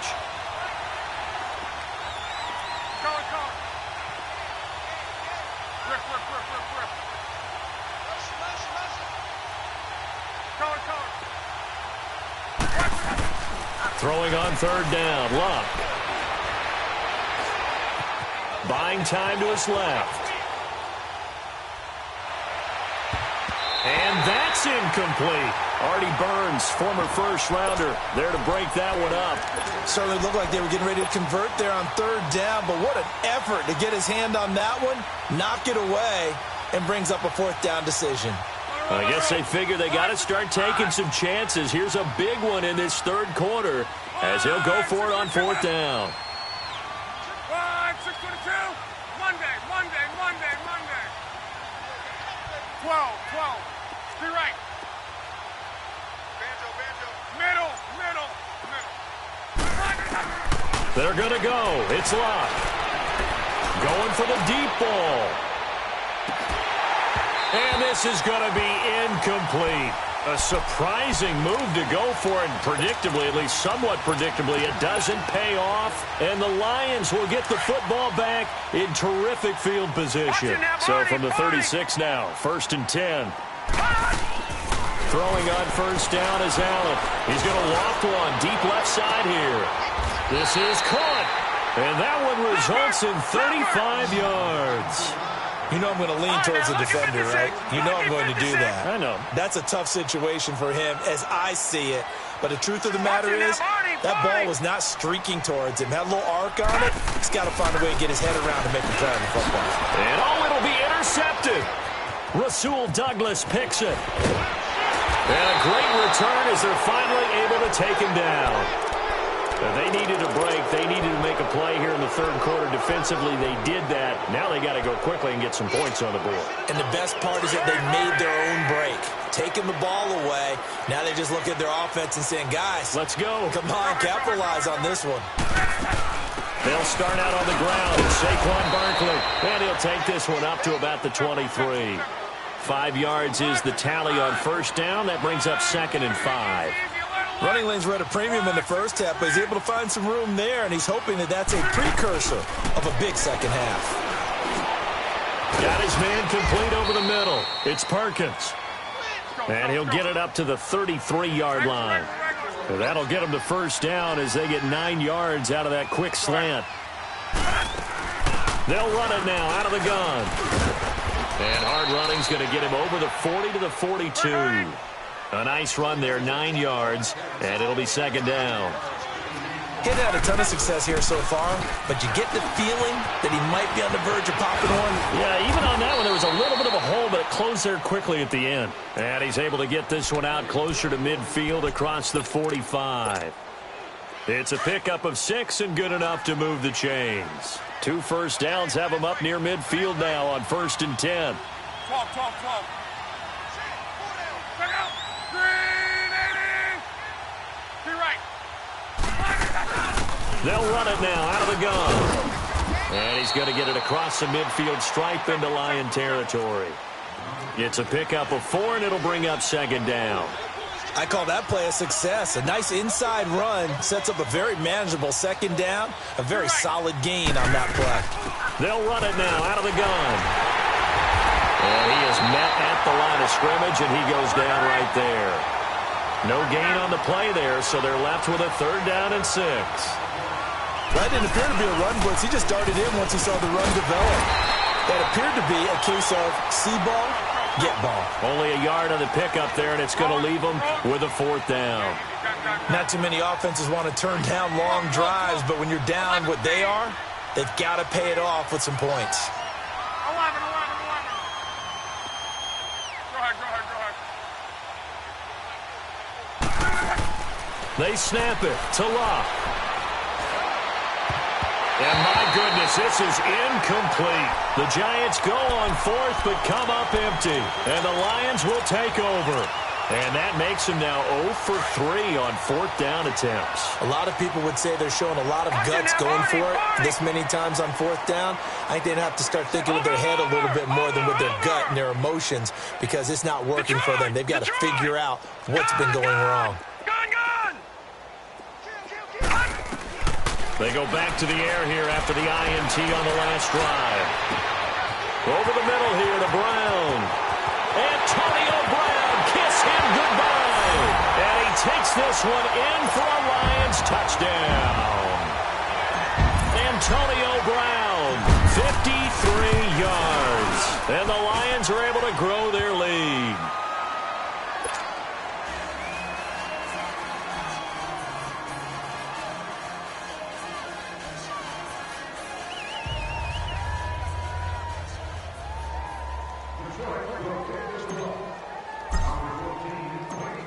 Throwing on 3rd down, Luck. Buying time to his left. And that's incomplete. Artie Burns, former first-rounder, there to break that one up. Certainly looked like they were getting ready to convert there on 3rd down, but what an effort to get his hand on that one, knock it away, and brings up a 4th down decision. I guess they figure they got to start taking some chances. Here's a big one in this 3rd quarter as he'll go for it on 4th down. 12. Be right. Middle. They're going to go. It's Locke. Going for the deep ball. And this is going to be incomplete. A surprising move to go for it. Predictably, at least somewhat predictably, it doesn't pay off. And the Lions will get the football back in terrific field position. So from the 36 now, 1st and 10. Throwing on 1st down is Allen. He's going to loft one deep left side here. This is caught. And that one results in 35 yards. You know I'm going to lean towards the defender, right? You know I'm going to do that. I know. That's a tough situation for him as I see it. But the truth of the matter is, that ball was not streaking towards him. Had a little arc on it. He's got to find a way to get his head around and make a play on the football. And it'll be intercepted. Rasul Douglas picks it. And a great return as they're finally able to take him down. They needed a break. They needed to make a play here in the 3rd quarter. Defensively, they did that. Now they got to go quickly and get some points on the board. And the best part is that they made their own break. Taking the ball away. Now they just look at their offense and saying, guys, let's go. Come on, capitalize on this one. They'll start out on the ground. Saquon Barkley. And he'll take this one up to about the 23. 5 yards is the tally on 1st down. That brings up 2nd and 5. Running lanes were at a premium in the first half, but he's able to find some room there, and he's hoping that that's a precursor of a big second half. Got his man complete over the middle. It's Perkins. And he'll get it up to the 33-yard line. So that'll get him to 1st down as they get 9 yards out of that quick slant. They'll run it now out of the gun. And hard running's going to get him over the 40 to the 42. A nice run there, 9 yards, and it'll be 2nd down. He hasn't had a ton of success here so far, but you get the feeling that he might be on the verge of popping one. Yeah, even on that one, there was a little bit of a hole, but it closed there quickly at the end. And he's able to get this one out closer to midfield across the 45. It's a pickup of 6 and good enough to move the chains. 2 first downs have them up near midfield now on 1st and 10. 12. Check out. Green 80. Be right. They'll run it now out of the gun. And he's going to get it across the midfield stripe into Lion territory. It's a pickup of 4, and it'll bring up 2nd down. I call that play a success. A nice inside run sets up a very manageable 2nd down. A very solid gain on that play. They'll run it now out of the gun. And he is met at the line of scrimmage, and he goes down right there. No gain on the play there, so they're left with a 3rd down and 6. That didn't appear to be a run blitz. He just darted in once he saw the run develop. That appeared to be a case of see ball, get ball. Only a yard on the pickup there, and it's going to leave them with a 4th down. Not too many offenses want to turn down long drives, but when you're down what they are, they've got to pay it off with some points. 11. Go ahead. They snap it to Locke. And my goodness, this is incomplete. The Giants go on 4th, but come up empty. And the Lions will take over. And that makes them now 0 for 3 on 4th down attempts. A lot of people would say they're showing a lot of guts going for it this many times on 4th down. I think they'd have to start thinking with their head a little bit more than with their gut and their emotions because it's not working for them. They've got to figure out what's been going wrong. They go back to the air here after the INT on the last drive. Over the middle here to Brown. Antonio Brown, kiss him goodbye. And he takes this one in for a Lions touchdown. Antonio Brown, 53 yards. And the Lions are able to grow their lead.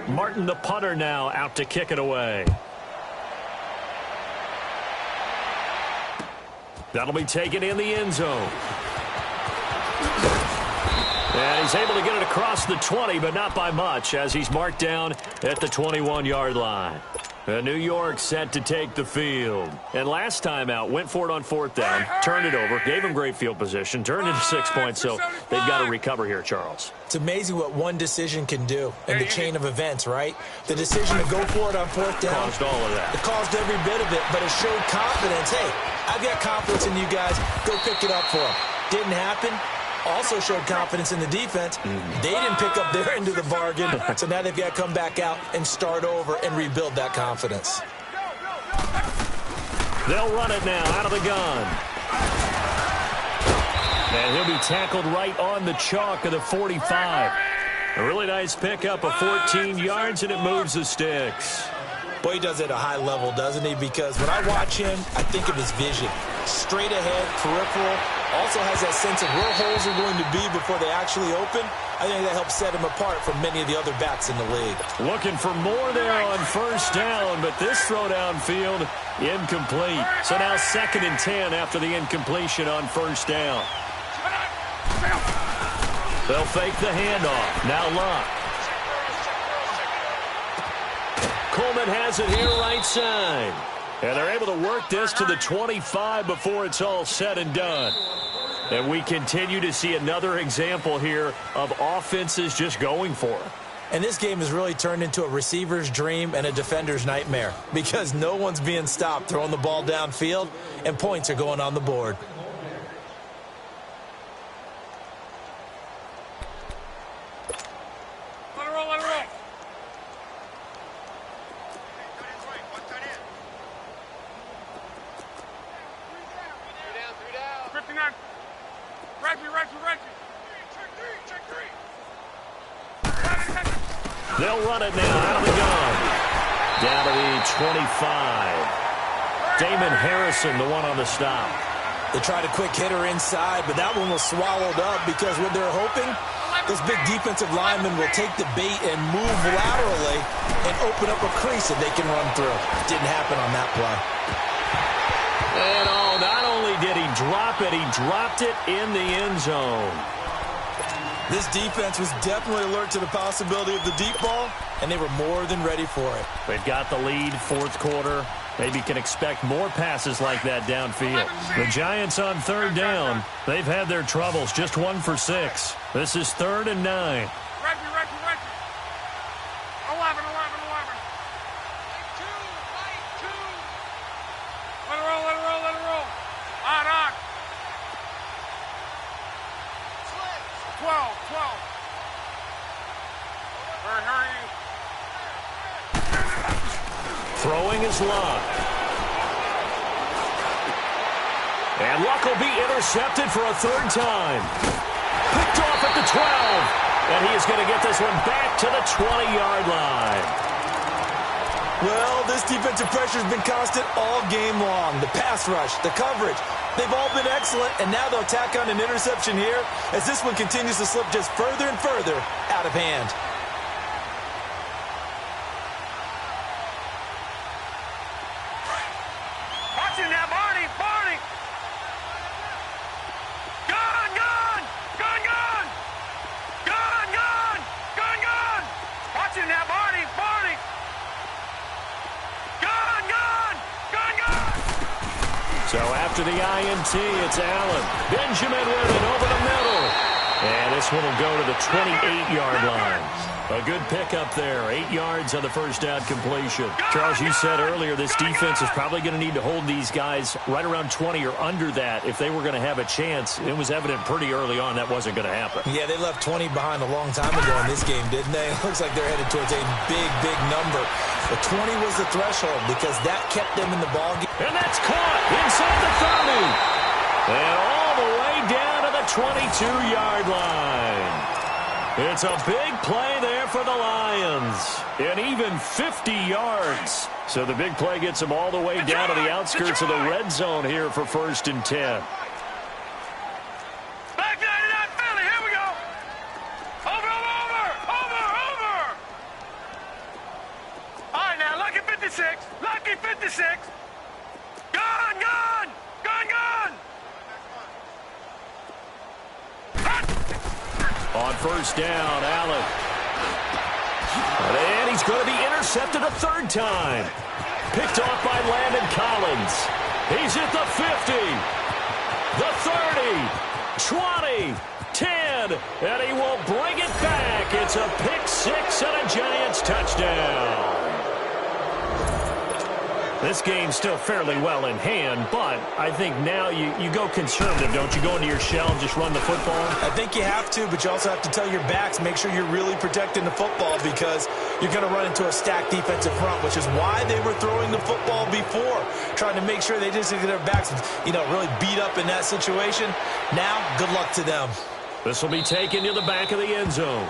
Martin, the punter, now out to kick it away. That'll be taken in the end zone. And he's able to get it across the 20, but not by much, as he's marked down at the 21-yard line. New York set to take the field. And last time out, went for it on 4th down, turned it over, gave him great field position, turned into 6 points, so they've got to recover here, Charles. It's amazing what one decision can do in the chain of events, right? The decision to go for it on 4th down. Caused all of that. It caused every bit of it, but it showed confidence. Hey, I've got confidence in you guys. Go pick it up for them. Didn't happen. Also showed confidence in the defense. They didn't pick up their end of the bargain, so now they've got to come back out and start over and rebuild that confidence. They'll run it now out of the gun. And he'll be tackled right on the chalk of the 45. A really nice pickup of 14 yards, and it moves the sticks. Boy, he does it at a high level, doesn't he? Because when I watch him, I think of his vision. Straight ahead, peripheral. Also has that sense of where holes are going to be before they actually open. I think that helps set him apart from many of the other backs in the league. Looking for more there on 1st down, but this throw downfield, incomplete. So now 2nd and 10 after the incompletion on 1st down. They'll fake the handoff. Now Locke. Coleman has it here right side. And they're able to work this to the 25 before it's all said and done. And we continue to see another example here of offenses just going for it. And this game has really turned into a receiver's dream and a defender's nightmare because no one's being stopped throwing the ball downfield, and points are going on the board. Let it roll, let it roll. They'll run it now out of the gun. Down to the 25. Damon Harrison, the one on the stop. They tried a quick hitter inside, but that one was swallowed up because what they're hoping, Those big defensive linemen will take the bait and move laterally and open up a crease that they can run through. Didn't happen on that play. And not only did he drop it, he dropped it in the end zone. This defense was definitely alert to the possibility of the deep ball, and they were more than ready for it. They've got the lead, fourth quarter. Maybe can expect more passes like that downfield. The Giants on third down. They've had their troubles, just 1 for 6. This is 3rd and 9. Reggie. 11. Let it roll. On. 12. Hurry. Throwing is Luck. And Luck will be intercepted for a 3rd time. Picked off at the 12. And he is going to get this one back to the 20-yard line. Well, this defensive pressure has been constant all game long. The pass rush, the coverage, they've all been excellent, and now they'll tack on an interception here as this one continues to slip just further and further out of hand. Watching now, Barney. Gun. Watching now, Barney. Gun. So after the INT, it's Allen. Benjamin with it over the middle. And this one will go to the 28-yard line. A good pickup there. 8 yards on the first down completion. Charles, you said earlier this defense is probably going to need to hold these guys right around 20 or under that if they were going to have a chance. It was evident pretty early on that wasn't going to happen. Yeah, they left 20 behind a long time ago in this game, didn't they? It looks like they're headed towards a big number. The 20 was the threshold because that kept them in the ballgame. And that's caught inside the 30. And all the way down to the 22-yard line. It's a big play there for the Lions. And even 50 yards. So the big play gets them all the way down to the outskirts of the red zone here for 1st and 10. Back 99 Philly. Here we go. Over. All right, now, Lucky 56. Gun. On first down, Allen. And he's going to be intercepted a 3rd time. Picked off by Landon Collins. He's at the 50, the 30, 20, 10, and he will bring it back. It's a pick 6 and a Giants touchdown. This game's still fairly well in hand, but I think now you go conservative, don't you? Go into your shell and just run the football? I think you have to, but you also have to tell your backs, make sure you're really protecting the football because you're going to run into a stacked defensive front, which is why they were throwing the football before, trying to make sure they didn't get their backs, really beat up in that situation. Now, good luck to them. This will be taken to the back of the end zone.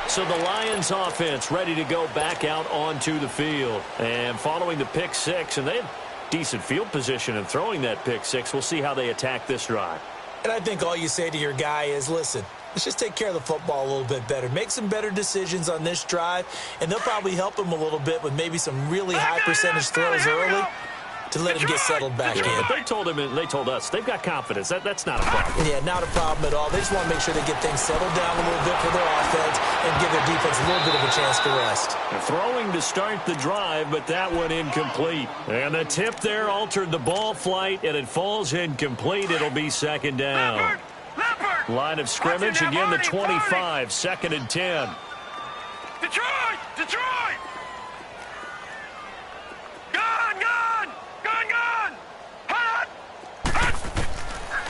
So the Lions offense ready to go back out onto the field. And following the pick 6, and they have decent field position in throwing that pick 6. We'll see how they attack this drive. And I think all you say to your guy is, listen, let's just take care of the football a little bit better. Make some better decisions on this drive, and they'll probably help him a little bit with maybe some really high percentage throws early to let him get settled back in. But they told him and they told us they've got confidence. That's not a problem. Yeah, not a problem at all. They just want to make sure they get things settled down a little bit for their offense and give their defense a little bit of a chance to rest. They're throwing to start the drive, but that one incomplete. And the tip there altered the ball flight, and it falls incomplete. It'll be 2nd down. Line of scrimmage, again the 25, 2nd and 10. Detroit!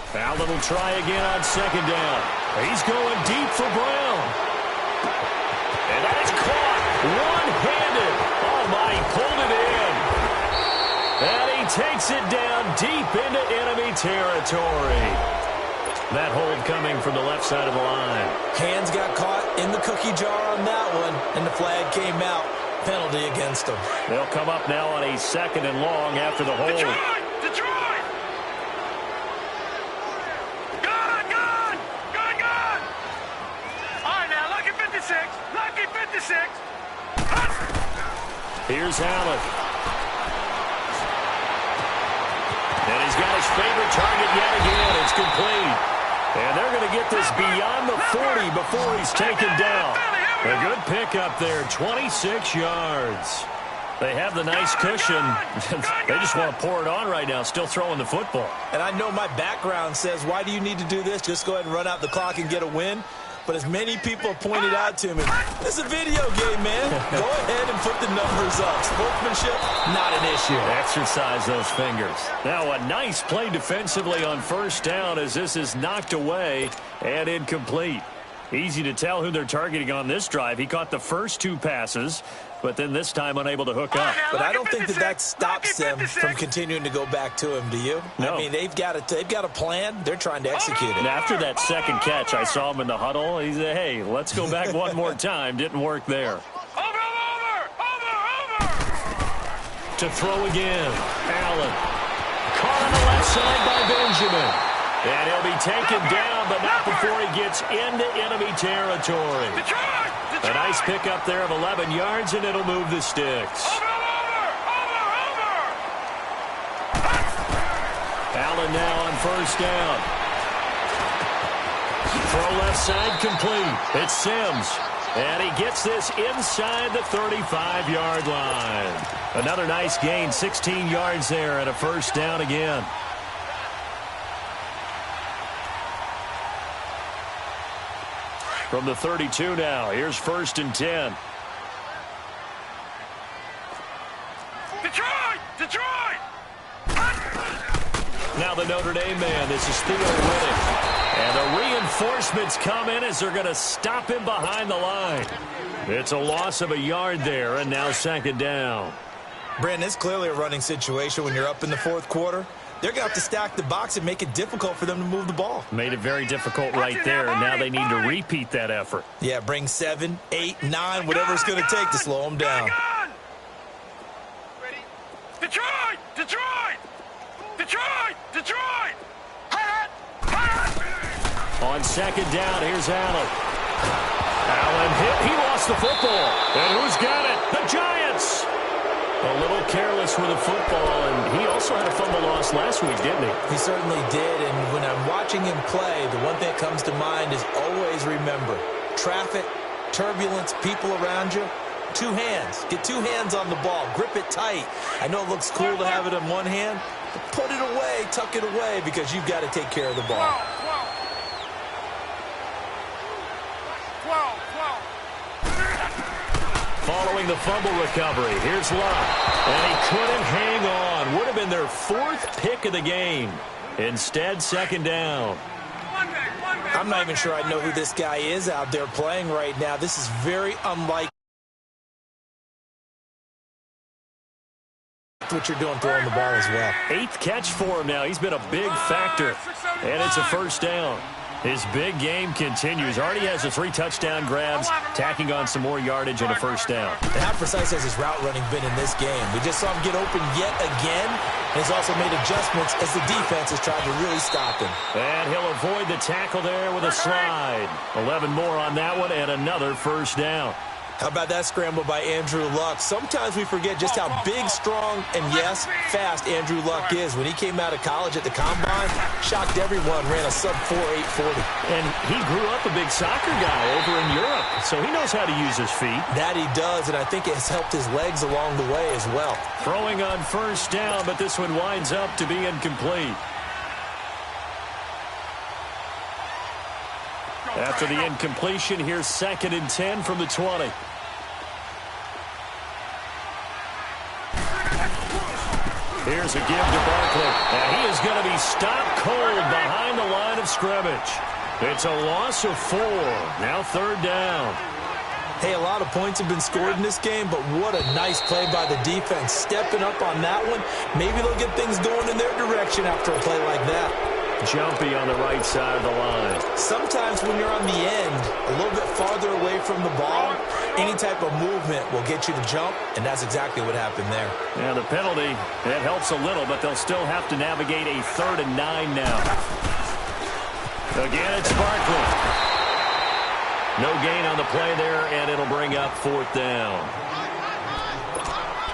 Allen will try again on 2nd down. He's going deep for Brown. And that is caught one-handed. Oh, my, he pulled it in. And he takes it down deep into enemy territory. That hold coming from the left side of the line. Hands got caught in the cookie jar on that one, and the flag came out. Penalty against them. They'll come up now on a 2nd and long after the hold. Detroit! Gun! 56. Here's Allen. And he's got his favorite target yet again. It's complete. And they're going to get this beyond the 40 before he's taken down. A good pickup there, 26 yards. They have the nice cushion. They just want to pour it on right now, still throwing the football. And I know my background says, why do you need to do this? Just go ahead and run out the clock and get a win. But as many people have pointed out to me, this is a video game, man. Go ahead and put the numbers up. Sportsmanship, not an issue. Exercise those fingers. Now a nice play defensively on first down as this is knocked away and incomplete. Easy to tell who they're targeting on this drive. He caught the first two passes, but then this time unable to hook up. But I don't think that stops them from continuing to go back to him, do you? No. I mean, they've got a plan. They're trying to execute it. And after that second catch, I saw him in the huddle. He said, hey, let's go back one more time. Didn't work there. Over. To throw again. Allen. Caught on the left side by Benjamin. And he'll be taken down, but not before he gets into enemy territory. Detroit. A nice pickup there of 11 yards, and it'll move the sticks. Allen now on first down. Throw left side complete. It's Sims. And he gets this inside the 35-yard line. Another nice gain, 16 yards there, and a first down again. From the 32 now, here's 1st and 10. Detroit! Now the Notre Dame man, this is Theo Riddick. And the reinforcements come in as they're going to stop him behind the line. It's a loss of a yard there, and now 2nd down. Brandon, it's clearly a running situation when you're up in the fourth quarter. They're going to have to stack the box and make it difficult for them to move the ball. Made it very difficult right there, and now they need to repeat that effort. Yeah, bring 7, 8, 9, whatever it's going to take to slow them down. Detroit! On 2nd down, here's Allen. Allen hit. He lost the football. And who's got it? The Giants! A little careless with the football, and he also had a fumble loss last week, didn't he? He certainly did, and when I'm watching him play, the one thing that comes to mind is always remember, traffic, turbulence, people around you, 2 hands. Get 2 hands on the ball. Grip it tight. I know it looks cool to have it in one hand, but put it away, tuck it away, because you've got to take care of the ball. Following the fumble recovery, here's Luck. And he couldn't hang on. Would have been their 4th pick of the game. Instead, 2nd down. I'm not even sure I know who this guy is out there playing right now. This is very unlike what you're doing throwing the ball as well. 8th catch for him now. He's been a big factor. And it's a first down. His big game continues. Already has the 3 touchdown grabs, tacking on some more yardage and a first down. And how precise has his route running been in this game? We just saw him get open yet again. And he's also made adjustments as the defense has tried to really stop him. And he'll avoid the tackle there with a slide. 11 more on that one and another first down. How about that scramble by Andrew Luck? Sometimes we forget just how big, strong, and, yes, fast Andrew Luck is. When he came out of college at the Combine, shocked everyone, ran a sub-4 840. And he grew up a big soccer guy over in Europe, so he knows how to use his feet. That he does, and I think it has helped his legs along the way as well. Throwing on first down, but this one winds up to be incomplete. After the incompletion, here's 2nd and 10 from the 20. Here's a give to Barkley. And he is going to be stopped cold behind the line of scrimmage. It's a loss of 4. Now 3rd down. Hey, a lot of points have been scored in this game, but what a nice play by the defense. Stepping up on that one. Maybe they'll get things going in their direction after a play like that. Jumpy on the right side of the line. Sometimes when you're on the end, a little bit farther away from the ball, any type of movement will get you to jump, and that's exactly what happened there. Yeah, the penalty, it helps a little, but they'll still have to navigate a 3rd and 9 now. Again, it's Barkley. No gain on the play there, and it'll bring up 4th down.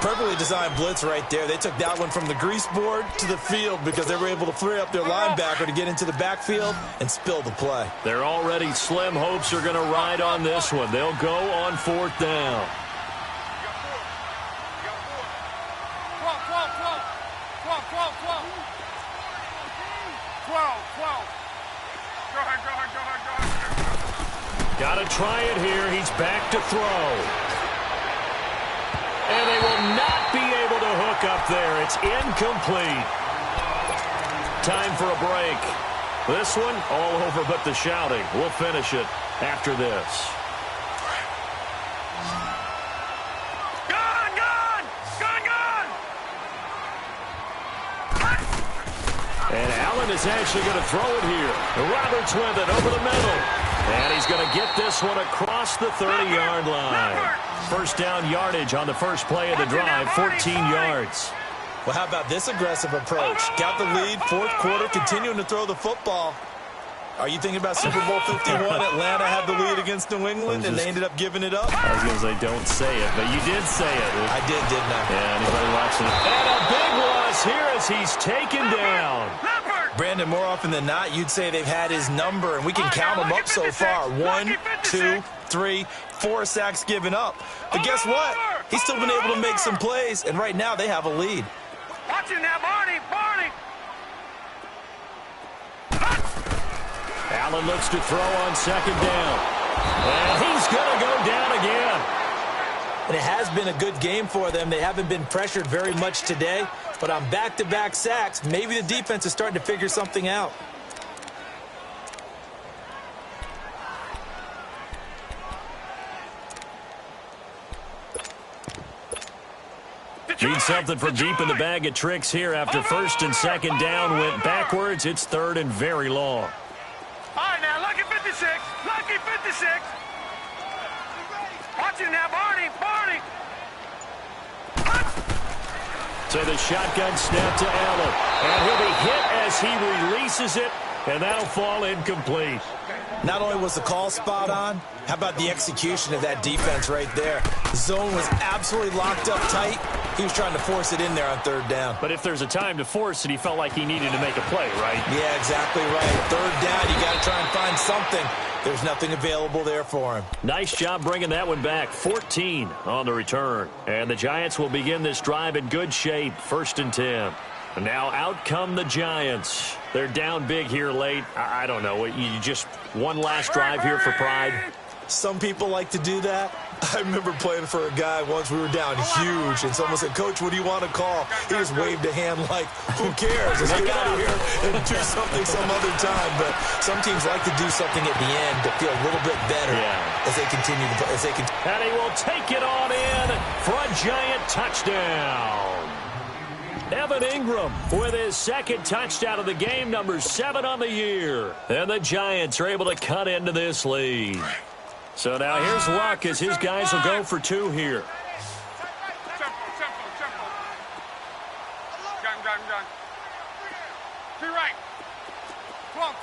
Perfectly designed blitz right there. They took that one from the grease board to the field because they were able to free up their linebacker to get into the backfield and spill the play. They're already slim hopes are going to ride on this one. They'll go on 4th down. Got to try it here. He's back to throw. And they will not be able to hook up there. It's incomplete. Time for a break. This one, all over but the shouting. We'll finish it after this. And Allen is actually going to throw it here. Roberts with it over the middle. And he's going to get this one across the 30-yard line. First down yardage on the first play of the drive, 14 yards. Well, how about this aggressive approach? Got the lead, 4th quarter, continuing to throw the football. Are you thinking about Super Bowl 51? Atlanta had the lead against New England, and they ended up giving it up? I was going to say don't say it, but you did say it. I did, didn't I? Yeah, anybody watching it? And a big loss here as he's taken down. Brandon, more often than not, you'd say they've had his number, and we can count them up so far. 1, 2, 3, 4 sacks given up. But guess what? He's still been able to make some plays, and right now they have a lead. Watch him now, Barney. Allen looks to throw on 2nd down. And he's going to go down again. And it has been a good game for them. They haven't been pressured very much today, but on back-to-back sacks, maybe the defense is starting to figure something out. Need something from deep in the bag of tricks here after 1st and 2nd down went backwards. It's 3rd and very long. All right, now, lucky 56. Lucky 56. Watch him now, Barney. So the shotgun snap to Allen. And he'll be hit as he releases it, and that'll fall incomplete. Not only was the call spot on, how about the execution of that defense right there? The zone was absolutely locked up tight. He was trying to force it in there on 3rd down. But if there's a time to force it, he felt like he needed to make a play, right? Yeah, exactly right. 3rd down, you got to try and find something. There's nothing available there for him. Nice job bringing that one back. 14 on the return. And the Giants will begin this drive in good shape. 1st and 10. And now out come the Giants. They're down big here late. I don't know. You just one last drive here for pride? Some people like to do that. I remember playing for a guy once. We were down huge, and someone said, "Coach, what do you want to call?" He just waved a hand like, "Who cares? Let's get out of here and do something some other time." But some teams like to do something at the end to feel a little bit better as they continue to play. And he will take it on in for a Giant touchdown. Evan Ingram with his 2nd touchdown of the game, number 7 on the year. And the Giants are able to cut into this lead. So now here's Luck as his guys will go for 2 here. Simple. Gun. To right. 12.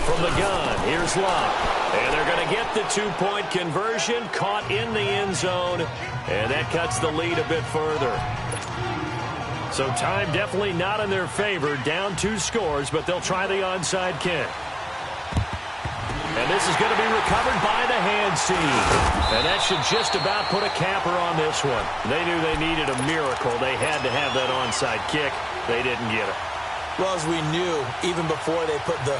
From the gun, here's Luck. And they're going to get the 2-point conversion, caught in the end zone. And that cuts the lead a bit further. So time definitely not in their favor. Down 2 scores, but they'll try the onside kick. And this is going to be recovered by the hands team. And that should just about put a capper on this one. They knew they needed a miracle. They had to have that onside kick. They didn't get it. Well, as we knew, even before they put the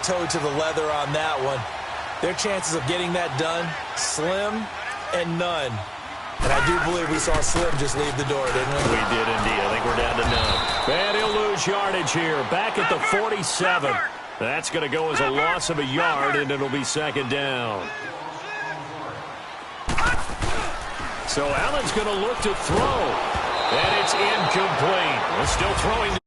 toe to the leather on that one, their chances of getting that done, slim and none. And I do believe we saw Slim just leave the door, didn't we? We did indeed. I think we're down to none. And he'll lose yardage here. Back at the 47. That's going to go as a loss of a yard, and it'll be 2nd down. So Allen's going to look to throw. And it's incomplete. Still throwing.